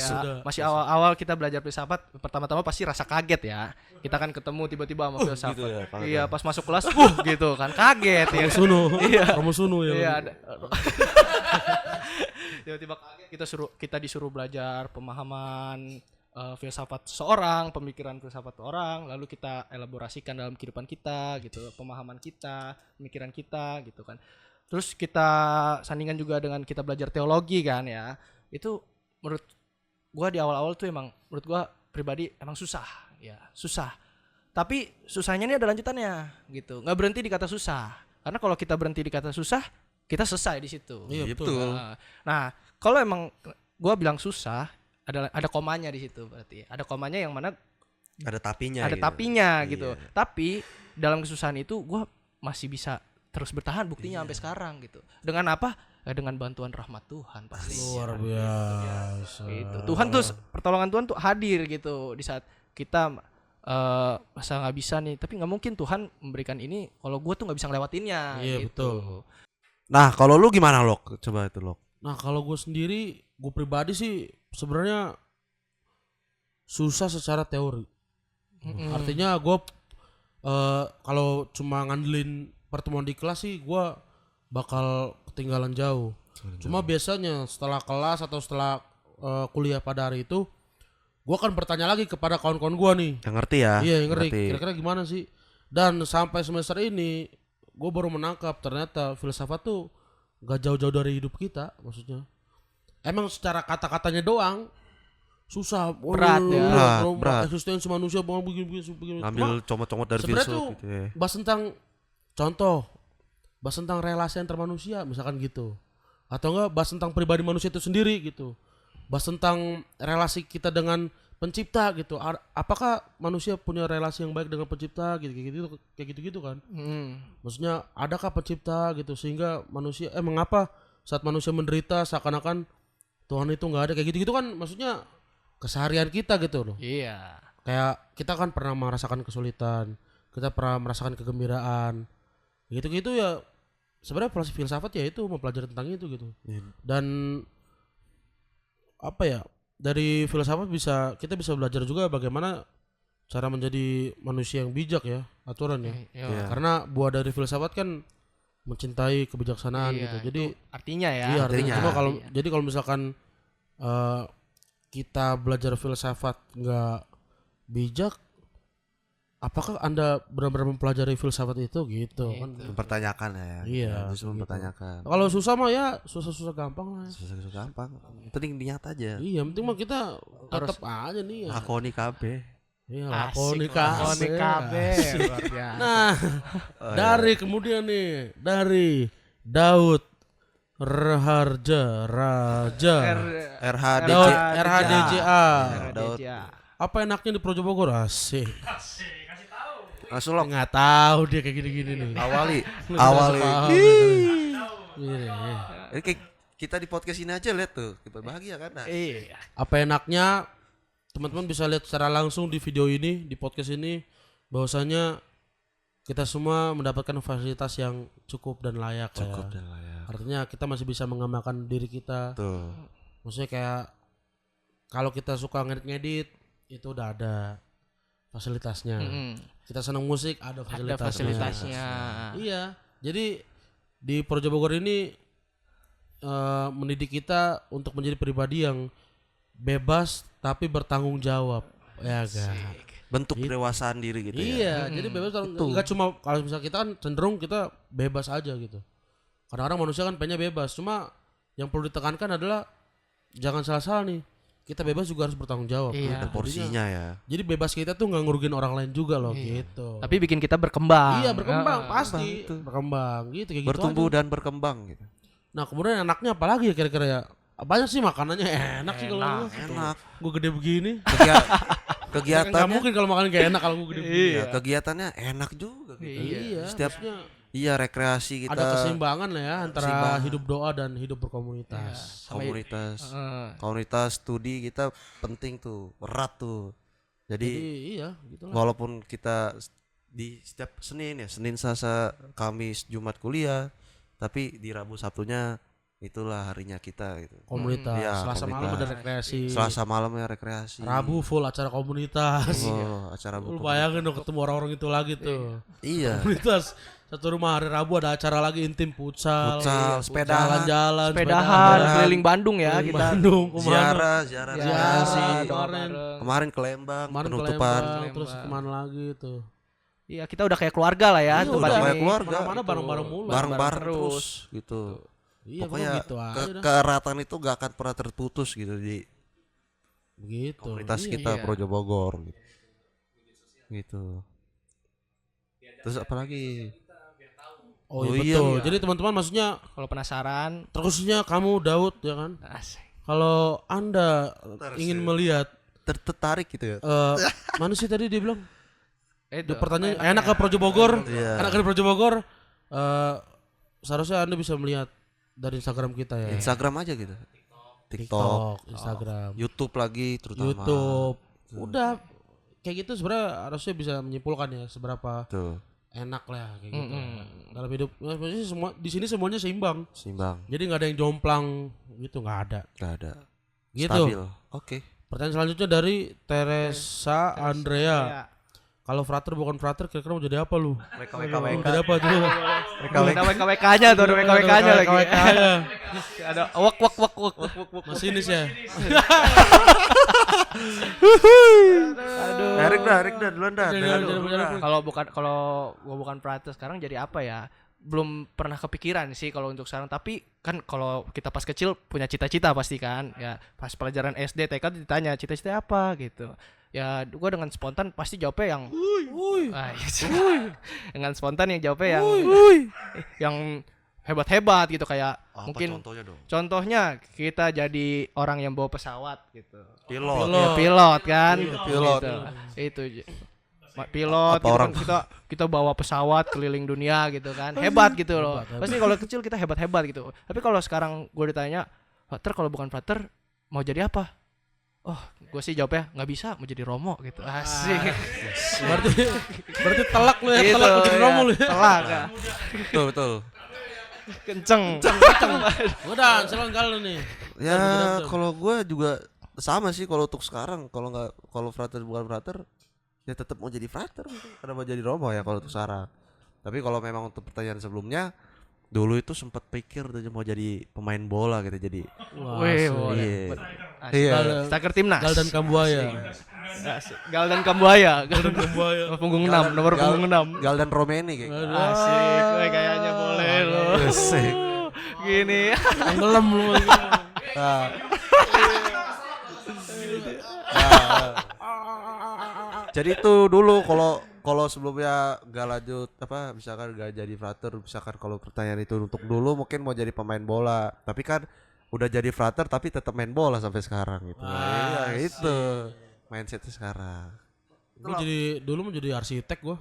Sudah.
Masih awal-awal kita belajar filsafat, pertama-tama pasti rasa kaget ya. Kita kan ketemu tiba-tiba sama filsafat.
gitu ya, kaget.
Iya, pas masuk kelas, gitu kan kaget ya.
Romo Sunu ya.
Iya, ada. Tiba-tiba kaget kita disuruh belajar pemahaman filsafat seorang, pemikiran filsafat orang, lalu kita elaborasikan dalam kehidupan kita gitu, pemahaman kita, pemikiran kita gitu kan. Terus kita sandingkan juga dengan kita belajar teologi kan ya. Itu menurut gua di awal-awal tuh emang menurut gua pribadi emang susah ya, susah. Tapi susahnya ini ada lanjutannya gitu. Nggak berhenti di kata susah. Karena kalau kita berhenti di kata susah, kita selesai di situ.
Iya,
Betul.
Nah, kalau emang gua bilang susah, ada komanya di situ berarti. Ada komanya yang mana
Ada tapinya.
ada
gitu.
tapinya gitu.
Iya.
Tapi dalam kesusahan itu gue masih bisa terus bertahan, buktinya sampai sekarang gitu. Dengan apa? Dengan bantuan rahmat Tuhan pasti.
Luar biasa.
Gitu. Tuhan tuh, pertolongan Tuhan tuh hadir gitu di saat kita masa nggak bisa nih, tapi nggak mungkin Tuhan memberikan ini kalau gue tuh nggak bisa ngelewatinnya.
Iya,
gitu.
betul.
Nah, kalau lu gimana, Lok? Coba itu, Lok.
Nah kalau gue sendiri, gue pribadi sih sebenarnya susah secara teori. Artinya gue kalau cuma ngandelin pertemuan di kelas sih gue bakal ketinggalan jauh. Cuma biasanya setelah kelas atau setelah kuliah pada hari itu, gue akan bertanya lagi kepada kawan-kawan gue nih.
Yang ngerti ya?
Iya yang ngerti. Kira-kira gimana sih? Dan sampai semester ini gue baru menangkap ternyata filsafat tuh gak jauh-jauh dari hidup kita. Maksudnya emang secara kata-katanya doang susah,
Berat ya.
Berat.
eksistensi manusia begini.
Ambil comot-comot dari
sebenarnya
filsuf
tuh
gitu ya.
bahas tentang contoh, bahas tentang relasi antar manusia misalkan gitu, atau enggak bahas tentang pribadi manusia itu sendiri gitu, bahas tentang relasi kita dengan pencipta gitu. Apakah manusia punya relasi yang baik dengan pencipta kayak gitu kan. Maksudnya adakah pencipta gitu sehingga manusia mengapa saat manusia menderita seakan-akan Tuhan itu nggak ada kayak gitu kan, maksudnya keseharian kita gitu loh.
Iya.
Kayak kita kan pernah merasakan kesulitan, kita pernah merasakan kegembiraan, gitu-gitu ya. Sebenarnya filsafat ya itu mempelajari tentang itu gitu. Dan apa ya, dari filsafat kita bisa belajar juga bagaimana cara menjadi manusia yang bijak ya, aturan ya.
Iya.
Karena buah dari filsafat kan mencintai kebijaksanaan
Iya,
gitu. Jadi
itu artinya ya.
iya artinya. Cuma kalau
Artinya.
jadi kalau misalkan kita belajar filsafat nggak bijak, apakah Anda benar-benar mempelajari filsafat itu gitu kan?
Mempertanyakan ya.
Iya,
Justru
gitu.
mempertanyakan.
Kalau susah mah ya susah-susah gampang lah.
Susah gampang. Penting niat aja.
Iya, yang penting mah kita tetap aja nih ya.
Lakoni kabeh.
Iya,
Asik,
lakoni kabeh.
luar biasa.
Nah, dari kemudian nih, dari Daud Raharja Raja
RHDJ.
RHDJA.
Daud.
Apa enaknya di Projo Bogor? Asik.
Langsung, Lok.
Nggak tahu dia kayak gini-gini nih.
Awali.
Lu
Awali.
nggak paham gitu. Gini.
Ini kayak kita di podcast ini aja lihat tuh. Kita bahagia kan? Nah.
Iya.
Apa enaknya teman-teman bisa lihat secara langsung di video ini, di podcast ini, bahwasanya kita semua mendapatkan fasilitas yang cukup dan layak.
Cukup
ya.
dan layak.
Artinya kita masih bisa mengembangkan diri kita.
Tuh.
Maksudnya kayak kalau kita suka ngedit-ngedit itu udah ada fasilitasnya. Kita senang musik ada
Ada
fasilitasnya.
fasilitasnya.
Iya. Jadi di Projo Bogor ini mendidik kita untuk menjadi pribadi yang bebas tapi bertanggung jawab. Ya kan.
Bentuk kedewasaan diri gitu ya.
Iya, jadi bebas enggak cuma kalau misalnya kita kan cenderung kita bebas aja gitu. Kadang-kadang manusia kan pengennya bebas, cuma yang perlu ditekankan adalah jangan salah-salah nih. Kita bebas juga harus bertanggung jawab.
Iya.
Ada porsinya ya.
Jadi bebas kita tuh nggak ngerugiin orang lain juga loh gitu.
Tapi bikin kita berkembang.
Iya berkembang
Ah,
pasti berkembang gitu kayak
Bertumbuh
gitu aja.
dan berkembang gitu.
Nah kemudian enaknya apa lagi ya kira-kira ya? Banyak sih makanannya enak sih kalau
Enak.
gue gede begini. Nggak
Kegiatannya
mungkin kalau makan gak enak kalau gue gede begini.
iya, kegiatannya enak juga gitu.
Iya.
Setiap
maksudnya
iya rekreasi kita
ada keseimbangan lah ya antara
keseimbangan.
hidup doa dan hidup berkomunitas.
komunitas.
Heeh.
Komunitas studi kita penting tuh, erat tuh.
Jadi
Jadi
iya gitu lah.
walaupun kita di setiap Senin ya, Senin, Selasa, Kamis, Jumat kuliah, tapi di Rabu Sabtunya itulah harinya kita gitu.
Komunitas.
Iya,
Selasa malam
komunitas.
ada rekreasi.
Selasa malamnya rekreasi.
Rabu full acara komunitas.
Oh, acara
Lu
buku.
bayangin dong ketemu orang-orang itu lagi tuh.
Iya.
Komunitas satu rumah hari Rabu ada acara lagi intim futsal,
Futsal, sepedahan.
jalan-jalan,
Sepedahan keliling Bandung ya
Keliling
kita.
Bandung, kemana?
Ziarah
Ziarah,
rekreasi.
doa
kemarin.
bareng.
Kemarin ke Lembang,
Kemarin ke
penutupan.
Lembang, terus kemana lagi tuh?
Iya, kita udah kayak keluarga lah ya
Iya,
tempat
udah
ini.
kayak keluarga.
Mana-mana bareng-bareng mulu.
Bareng-bareng
terus.
terus gitu.
Iya,
Pokoknya
gitu aja dah.
keeratan itu gak akan pernah terputus gitu di
Begitu.
komunitas
Iya.
kita Projo Bogor gitu. Gitu. Terus apa lagi?
Oh, iya,
Oh, iya.
betul. Jadi teman-teman maksudnya
Kalau penasaran,
terkhususnya kamu Daud ya kan?
asik.
Kalau Anda ingin melihat
Tertarik gitu ya.
mana sih tadi dia bilang?
Itu.
Pertanyaan enak ke Projo Bogor?
Iya.
Enak ke Projo Bogor? Seharusnya Anda bisa melihat dari Instagram kita ya.
Instagram aja gitu. TikTok,
TikTok, Instagram,
YouTube lagi terutama.
YouTube. Udah kayak gitu sebenarnya harusnya bisa menyimpulkan ya seberapa
Tuh,
enak lah kayak gitu. Dalam hidup maksudnya semua di sini semuanya seimbang.
seimbang.
Jadi nggak ada yang jomplang gitu, nggak ada.
Gak ada.
Gitu.
Stabil. Oke.
Pertanyaan selanjutnya dari Teresa Andrea.
Ya.
Kalau frater bukan frater kira-kira mau jadi apa lu?
WKWK.
Mau jadi apa tuh?
Ada WKWK-nya tuh, ada WKWK-nya lagi.
WKWK-nya.
Ada wak.
Masinis ya.
Aduh.
Erik dah duluan dah.
Kalau gua bukan prater sekarang jadi apa ya? Belum pernah kepikiran sih kalau untuk sekarang, tapi kan kalau kita pas kecil punya cita-cita pasti kan. Ya, pas pelajaran SD, TK ditanya cita-cita apa gitu. Ya, gua dengan spontan pasti jawabnya yang Ah, iya. Dengan spontan yang jawabnya yang hebat-hebat gitu kayak
Apa
mungkin
contohnya dong?
contohnya kita jadi orang yang bawa pesawat gitu.
Pilot.
Ya, pilot kan.
Pilot.
Gitu. Itu pilot
Apa
gitu
orang-
kan kita bawa pesawat keliling dunia gitu kan. Hebat gitu loh. Pasti kalau kecil kita hebat-hebat gitu. Tapi kalau sekarang gue ditanya, "Frater kalau bukan frater mau jadi apa?" Oh, gue sih jawabnya nggak bisa, mau jadi Romo gitu. Asik.
Berarti telak lu ya,
Gitu,
telak lu jadi
ya.
Romo lu ya.
Telak ya.
Betul.
Kenceng.
Udah, selenggal lu nih.
Ya
Betul.
kalau gue juga sama sih kalau untuk sekarang. Kalau frater bukan frater, ya tetap mau jadi frater. Karena mau jadi Romo ya kalau untuk sekarang. Tapi kalau memang untuk pertanyaan sebelumnya, dulu itu sempat pikir tuh mau jadi pemain bola gitu jadi.
Wih,
asik.
boleh.
Iya.
Asik.
Iya.
Striker timnas.
Gal dan Kambuaya.
Asik. Gal dan Kambuaya.
Kambuaya.
Punggung 6, nomor punggung 6.
Gal dan Romeni kayak gitu.
Asik, weh, kayaknya boleh loh.
Asik.
Gini.
Tenggelam lu.
Nah. Jadi itu dulu kalau sebelumnya gak lanjut apa misalkan gak jadi frater, misalkan kalau pertanyaan itu untuk dulu mungkin mau jadi pemain bola, tapi kan udah jadi frater tapi tetap main bola sampai sekarang gitu. Iya itu mindsetnya sekarang.
Gua jadi dulu mau jadi arsitek gua.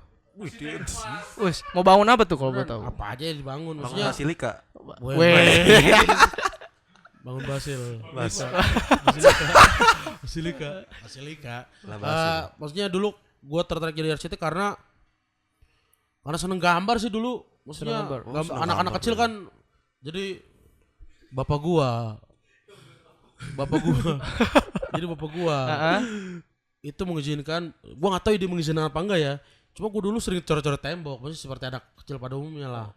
Wis, mau bangun apa tuh kalau boleh tahu?
Apa aja yang dibangun
Bangun
maksudnya.
Basilika.
Weh.
Bangun Basil. Basilika.
Lah, Basil.
Maksudnya dulu gua tertarik jadi arsitek karena seneng gambar sih dulu. Maksudnya
Seneng gambar.
Oh, seneng
anak-anak
gambar
kecil
dulu.
kan jadi bapak gua jadi bapak gua
Heeh.
itu mengizinkan, gua nggak tahu dia mengizinkan apa enggak ya. Cuma gua dulu sering coret-coret tembok, maksudnya seperti anak kecil pada umumnya lah.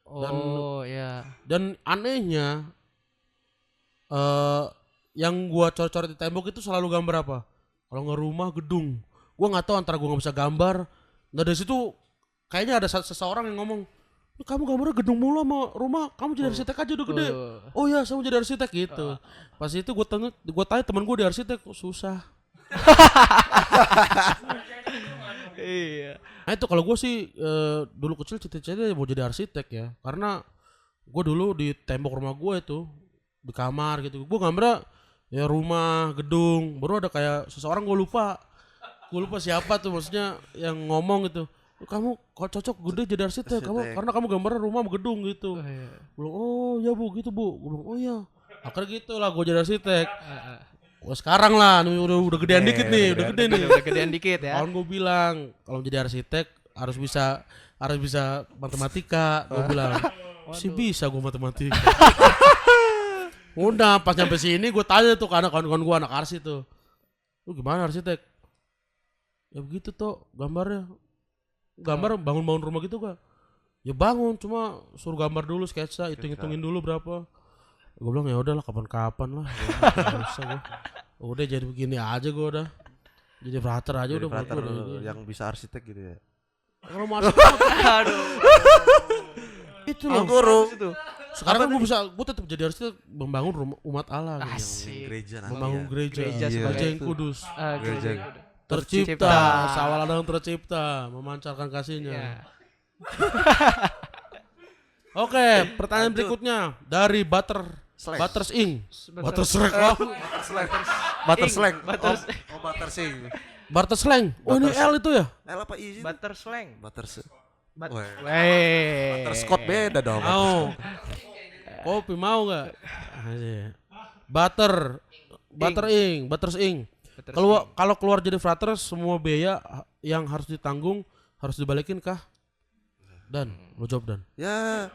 Oh, ya.
Dan anehnya yang gua coret-coret di tembok itu selalu gambar apa? Kalau nggak rumah, gedung. Gua nggak tahu antara gua nggak bisa gambar. Nah dari situ kayaknya ada seseorang yang ngomong, kamu gambarnya gedung mulu sama rumah, kamu jadi arsitek aja udah gede. Oh ya, saya mau jadi arsitek gitu. Pas itu gua tanya teman gua di arsitek, kok susah.
Iya.
Nah itu kalau gue sih dulu kecil cita-cita mau jadi arsitek ya, karena gue dulu di tembok rumah gue itu di kamar gitu, gue gambarnya ya rumah, gedung, baru ada kayak seseorang gue lupa siapa tuh, maksudnya yang ngomong gitu, kamu kok cocok gede jadi arsitek, kamu karena kamu gambarnya rumah sama gedung gitu. Bilang, oh ya bu gitu bu, gue bilang oh ya, akhirnya gitu lah gue jadi arsitek. Wah sekarang lah, udah gedean dikit nih, udah gede nih.
Udah gedean dikit ya.
Kawan gue bilang kalau jadi arsitek harus bisa matematika. Gue bilang sih bisa gue matematika. Udah pas nyampe sini gue tanya tuh ke anak kawan-kawan gue, anak arsi tuh, lu gimana arsitek? Ya begitu tuh gambarnya, gambar bangun rumah gitu gak? Ya bangun, cuma suruh gambar dulu sketsa, hitungin dulu berapa. Gue bilang ya udahlah kapan-kapan lah. Gak usah gue. Udah jadi begini aja gue udah. Jadi frater aja
Jadi
udah
frater
menurut gua.
yang bisa arsitek gitu ya.
Kalau mau arsitek
Aduh.
itu loh.
Guru.
Sekarang gue bisa, gue tetap jadi arsitek membangun rumah umat Allah gitu.
Asik.
Gereja nanti
Membangun
ya.
gereja,
Gereja
gereja
sebagai
yang
itu.
kudus.
Gereja.
Tercipta, sawal Adam tercipta, memancarkan kasihnya.
Ya.
Oke, pertanyaan berikutnya dari Butter
Slang.
Butters Ing. Butter Slang. Oh,
Butter slang.
Butter
Oh, butter sing.
Butter Slang. Oh, ini L itu ya?
L apa I sih?
Butter slang.
Butter
Weh.
Butterscotch beda dong.
Mau. Kopi mau nggak? Butter. Butter Ing. Butters Ing. Kalau keluar jadi frater, semua biaya yang harus ditanggung harus dibalikin kah? Dan, lo jawab Dan.
Ya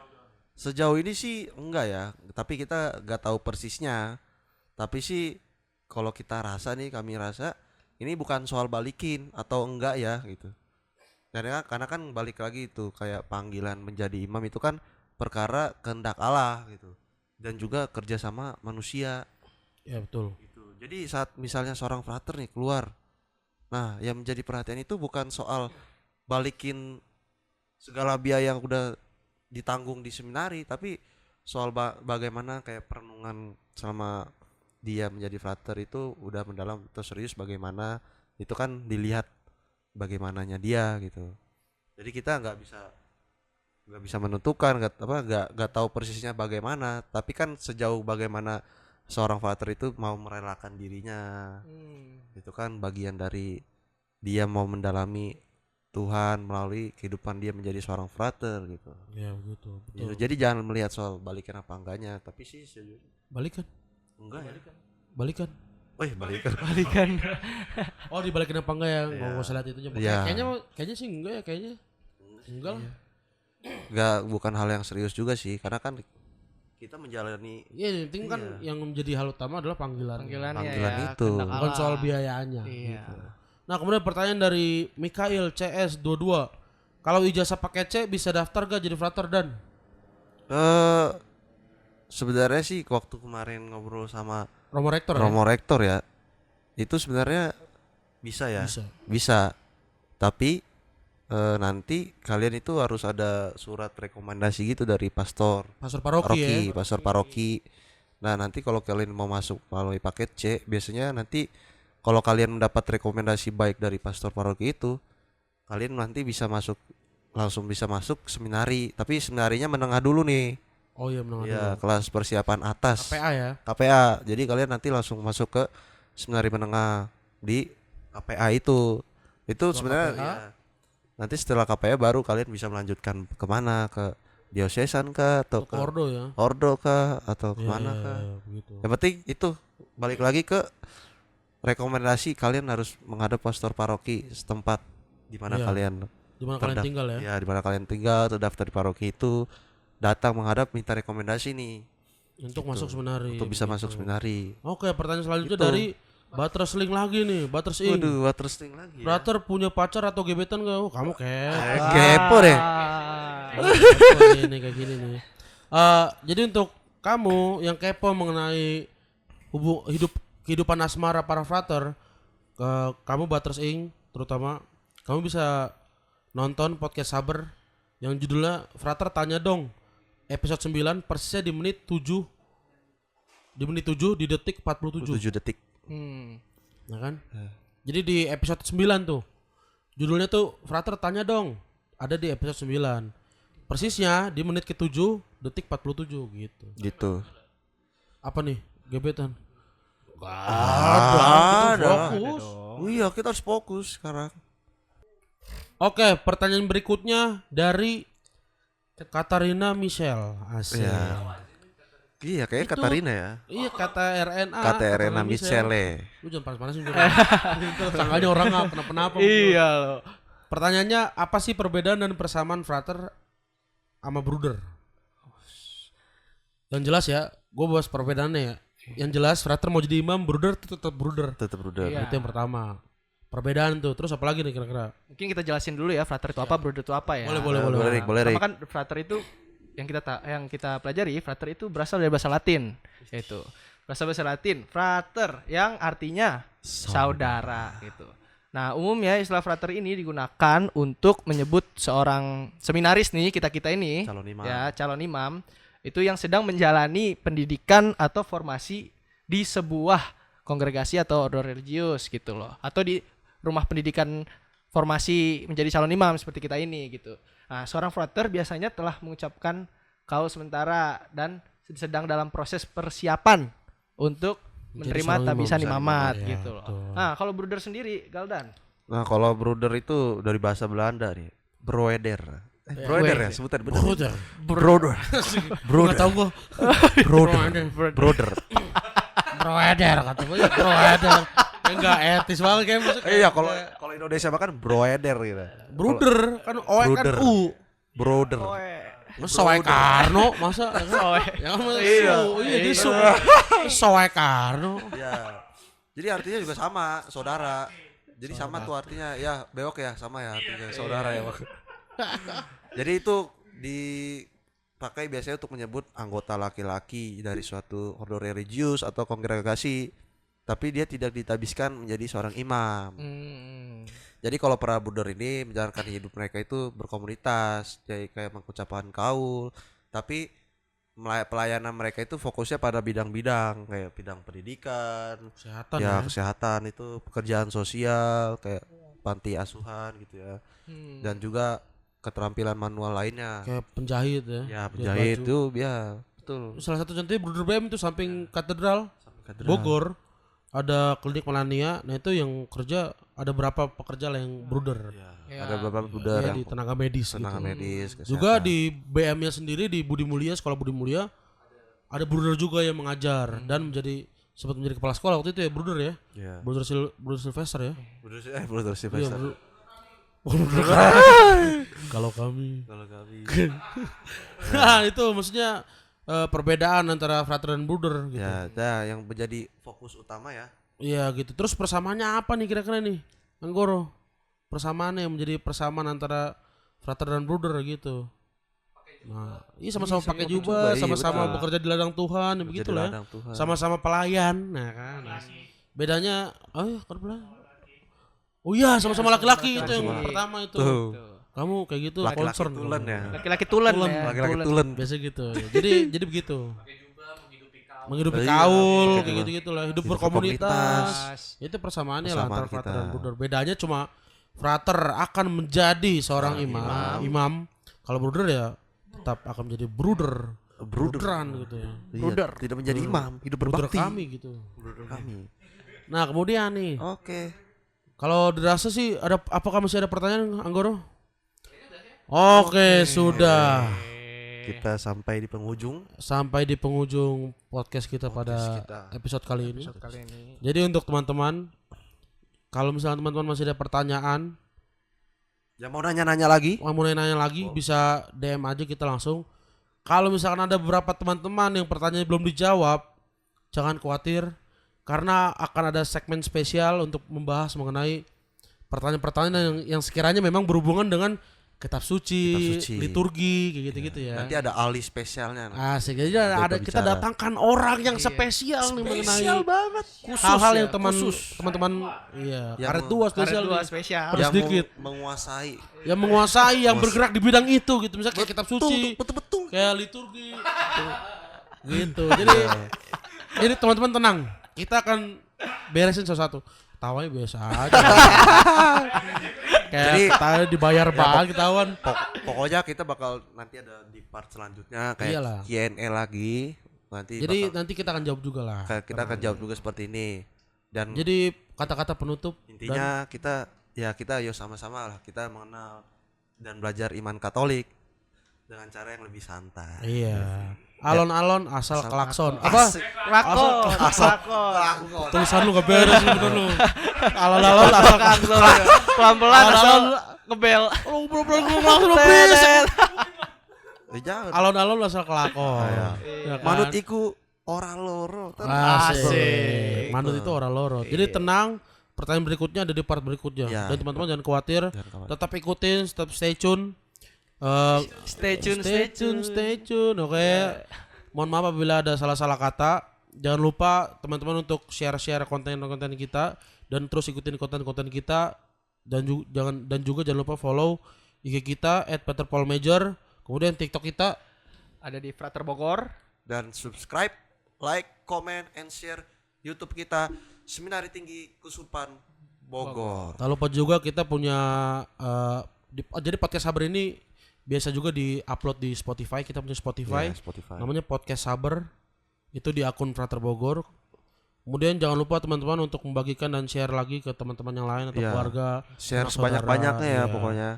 sejauh ini sih enggak ya, tapi kita nggak tahu persisnya. Tapi sih kalau kita rasa nih, kami rasa ini bukan soal balikin atau enggak ya gitu. Karena kan balik lagi itu kayak panggilan menjadi imam itu kan perkara kehendak Allah gitu, dan juga kerjasama manusia.
Ya betul.
Gitu. Jadi saat misalnya seorang frater nih keluar, nah yang menjadi perhatian itu bukan soal balikin segala biaya yang udah ditanggung di seminari, tapi soal bagaimana kayak perenungan selama dia menjadi frater itu udah mendalam atau serius, bagaimana itu kan dilihat bagaimananya dia gitu. Jadi kita nggak bisa menentukan, nggak tahu persisnya bagaimana, tapi kan sejauh bagaimana seorang frater itu mau merelakan dirinya, itu kan bagian dari dia mau mendalami Tuhan melalui kehidupan dia menjadi seorang frater gitu.
Ya begitu.
Gitu. Jadi jangan melihat soal balikan apa enggaknya, tapi sih
Balikan.
enggak ya.
Balikan.
Balikan.
Balikan.
Oh, dibalikin apa enggak ya?
Iya.
Nggak usah lihat itunya.
Iya.
Kayaknya sih enggak ya, kayaknya. Enggak lah.
Enggak, bukan hal yang serius juga sih, karena kan kita menjalani
Iya, yang penting kan yang menjadi hal utama adalah panggilan.
Panggilan
Panggilan
ya,
itu.
kehendak
Bukan
Allah.
soal biayanya.
Iya.
Gitu. Nah, kemudian pertanyaan dari Mikael CS 22. Kalau ijazah pakai C bisa daftar gak jadi frater Dan?
Sebenarnya sih waktu kemarin ngobrol sama
Romo Rektor ya?
Romo Rektor ya, itu sebenarnya bisa ya. Bisa. Tapi nanti kalian itu harus ada surat rekomendasi gitu dari pastor
Pastor paroki ya?
pastor paroki. Nah, nanti kalau kalian mau masuk melalui paket C, biasanya nanti kalau kalian mendapat rekomendasi baik dari pastor paroki itu, kalian nanti langsung bisa masuk seminari. Tapi seminarinya menengah dulu nih.
Oh iya, benar.
Ya, kelas persiapan atas.
KPA ya?
KPA. Jadi kalian nanti langsung masuk ke seminari menengah di KPA itu. Itu sebenarnya
KPA.
ya, nanti setelah KPA baru kalian bisa melanjutkan kemana, ke diocesan kah atau ke
Ordo ya?
ordo kah atau
Iya,
kemana
iya,
kah.
iya, begitu.
Yang penting itu balik lagi ke rekomendasi, kalian harus menghadap pastor paroki setempat di mana
Iya.
kalian
Di mana kalian tinggal ya?
ya, di mana kalian tinggal, terdaftar di paroki itu, datang menghadap minta rekomendasi nih
Untuk
gitu.
masuk seminari.
Untuk bisa
begitu.
masuk seminari.
Oke, pertanyaan selanjutnya
Gitu.
dari Butters Link lagi nih, Butters Ing.
Waduh, watersting lagi ya.
Frater punya pacar atau gebetan gak? Oh, kamu
Kepo deh.
kepo nih kayak gini nih. Jadi untuk kamu yang kepo mengenai kehidupan asmara para frater, kamu Butters Ing terutama, kamu bisa nonton podcast Saber yang judulnya Frater Tanya Dong. Episode 9 persisnya di menit 7. Di menit 7 di detik 47.
7 detik.
Nah kan? Jadi di episode 9 tuh. Judulnya tuh Frater Tanya Dong. Ada di episode 9. Persisnya di menit ke-7 detik 47 gitu.
Gitu.
Apa nih? Gebetan.
Ada.
Fokus.
Oh iya, kita harus fokus sekarang.
Oke, pertanyaan berikutnya dari Katarina Michelle. Asik.
Iya, kayak
Itu-
Katarina ya.
Iya, kata RNA.
Katarina Michele.
Lu jangan panas-panasin juga. Tangganya orang nggak kenapa-napa.
Iya loh.
Pertanyaannya, apa sih perbedaan dan persamaan frater sama bruder? Yang jelas ya, gue bahas perbedaannya ya. Yang jelas frater mau jadi imam, bruder tetap bruder.
Tetap udah.
Iya.
Itu yang pertama. Perbedaan tuh. Terus apa lagi nih kira-kira?
Mungkin kita jelasin dulu ya frater itu apa, bruder itu apa ya.
Boleh.
Boleh, Rik.
Pertama kan frater itu yang kita pelajari, frater itu berasal dari bahasa Latin, yaitu bahasa Latin frater yang artinya saudara gitu. Nah, umumnya istilah frater ini digunakan untuk menyebut seorang seminaris nih, kita ini
Calon imam.
ya, calon imam itu yang sedang menjalani pendidikan atau formasi di sebuah kongregasi atau ordo religius gitu loh, atau di rumah pendidikan formasi menjadi calon imam seperti kita ini gitu. Nah, seorang frater biasanya telah mengucapkan kaul sementara dan sedang dalam proses persiapan untuk
Menjadi
menerima
seorang imam,
tabisan
bisa
imamat
imam, ya,
gitu loh.
betul.
Nah, kalau Bruder sendiri, Galdan.
Nah, kalau bruder itu dari bahasa Belanda nih. Broeder. Broeder ya sebutan bener.
Brother.
Broder.
Broder. Tahu gua.
Broder.
Broeder kata gua ya broeder. Enggak etis banget kayak maksudnya.
Iya, kalau Indonesia makan broeder gitu.
Bruder kan oe kan
Bruder.
u.
Broder.
Masa Soe Karno masa ya kan masa iya jadi Soe Karno.
Ya. Jadi artinya juga sama, saudara. Jadi sama tuh artinya ya bewok ya sama ya artinya saudara ya. Jadi itu dipakai biasanya untuk menyebut anggota laki-laki dari suatu ordo religius atau kongregasi, tapi dia tidak ditabiskan menjadi seorang imam. Jadi kalau para bruder ini menjalankan hidup mereka itu berkomunitas, jadi kayak mengucapkan kaul, tapi pelayanan mereka itu fokusnya pada bidang-bidang kayak bidang pendidikan,
Kesehatan
ya kesehatan itu pekerjaan sosial kayak panti asuhan gitu ya, dan juga keterampilan manual lainnya.
kayak penjahit ya.
Ya
Jahit
penjahit
baju.
itu ya betul.
Salah satu contohnya Bruder BM itu samping katedral
Katedral.
Bogor ada klinik Melania. Nah itu yang kerja ada berapa pekerja lah yang Bruder.
Ya, ada beberapa bruder
Ya,
yang
di tenaga medis
tenaga
gitu.
medis,
Juga
kesehatan.
di BM-nya sendiri di Budi Mulia, sekolah Budi Mulia ada Bruder juga yang mengajar dan sempat menjadi kepala sekolah waktu itu ya Bruder ya.
Ya.
Bruder Sylvester ya.
Bruder
Iya,
Sylvester.
Kalau kami.
Kalau kami.
Nah, itu maksudnya perbedaan antara frater dan bruder gitu.
Ya, nah, yang menjadi fokus utama ya.
Iya gitu. Terus persamaannya apa nih kira-kira nih? Anggoro. Persamaannya yang menjadi persamaan antara frater dan bruder gitu. Nah, iya sama-sama pakai jubah,
iya,
sama-sama
betul.
bekerja di ladang Tuhan, ya begitu lah.
ladang Tuhan.
Sama-sama pelayan, nah kan. Nah, bedanya, oh iya, kalau pelayan. Oh iya, sama-sama laki-laki itu yang pertama itu.
Tuh.
Kamu kayak gitu
Laki-laki
concern.
tulen ya.
Laki-laki tulen ya.
Laki-laki tulen.
Biasa gitu. Jadi begitu. Menghidupi
Iya,
kaul
kayak
kayak
gitu.
gitu-gitu lah. Hidup
Hidup
berkomunitas.
Mas.
Itu persamaannya lah antara
Persamaan
frater
kita.
dan bruder. Bedanya cuma frater akan menjadi seorang imam. Kalau bruder ya tetap akan menjadi bruder. Bruderan gitu ya.
Iya,
Bruder.
tidak menjadi imam, hidup
Bruder
berbakti.
kami gitu.
Bruder kami.
Nah, kemudian nih,
Oke.
kalau dirasa sih apakah masih ada pertanyaan Anggoro? Oke, sudah.
Kita sampai di penghujung.
Sampai di penghujung podcast kita pada
kita.
episode kali ini.
Kali ini.
Jadi untuk teman-teman, kalau misalnya teman-teman masih ada pertanyaan,
Yang mau nanya-nanya lagi?
mau nanya lagi bisa DM aja kita langsung. Kalau misalkan ada beberapa teman-teman yang pertanyaan belum dijawab, jangan khawatir karena akan ada segmen spesial untuk membahas mengenai pertanyaan-pertanyaan yang sekiranya memang berhubungan dengan kitab suci,
Kitab suci.
liturgi kayak gitu-gitu ya.
Nanti ada ahli spesialnya.
Asik. Jadi ada kita
berbicara.
datangkan orang yang spesial nih mengenai
banget.
hal-hal
ya,
yang teman-teman iya,
Yang
karet dua spesial.
Karet dua
nih.
spesial.
Harus
Yang
sedikit.
menguasai.
Yang menguasai, yang bergerak di bidang itu gitu. Misalnya kayak kitab suci,
Betul-betul.
kayak liturgi. Gitu. Jadi teman-teman tenang. Kita akan beresin satu-satu. Tawanya biasa aja. Kayak
Jadi,
kita dibayar banget ketahuan.
Pokoknya kita bakal nanti ada di part selanjutnya kayak
Iyalah.
Q&A lagi. Nanti
Jadi
bakal-
nanti kita akan jawab juga lah.
kita akan jawab juga seperti ini. Dan
Jadi kata-kata penutup
intinya kita yuk sama-sama lah kita mengenal dan belajar iman Katolik dengan cara yang lebih santai.
iya. Alon-alon asal klakson.
Asik.
Apa?
Lakon.
Asal
Tulisan lu gak beres bener lu. Alon-alon asal klakson.
Pelan-pelan asal ngebel.
Lu belum klakson berisik.
jangan.
Alon-alon asal kelakon.
Iya.
Ya kan?
Manut iku ora loro.
Asik. Manut itu orang loro. Jadi tenang. Pertanyaan berikutnya ada di part berikutnya.
Iya.
Dan teman-teman jangan khawatir.
Jangan khawatir.
Tetap ikutin, tetap stay tune.
Stay tune.
Oke. Mohon maaf apabila ada salah-salah kata. Jangan lupa teman-teman untuk share konten-konten kita dan terus ikutin konten-konten kita dan juga jangan lupa follow IG kita @peterpaulmajor. Kemudian TikTok kita
Ada di Frater Bogor.
Dan subscribe, like, comment, and share YouTube kita Seminari Tinggi Kusupan Bogor.
tak lupa juga kita punya jadi podcast Sabar ini biasa juga di-upload di Spotify. Kita punya Spotify.
Iya, Spotify.
Namanya Podcast Sabar. Itu di akun Frater Bogor. Kemudian jangan lupa teman-teman untuk membagikan dan share lagi ke teman-teman yang lain atau
Iya.
keluarga.
Share
anak
sebanyak-banyaknya
saudara.
ya
Iya.
pokoknya.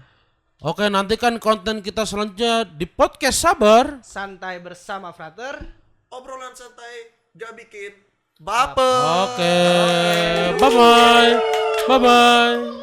Oke, nantikan konten kita selanjutnya di Podcast Sabar.
Santai bersama Frater.
Obrolan santai gak bikin baper.
Oke. Bye-bye. Bye-bye.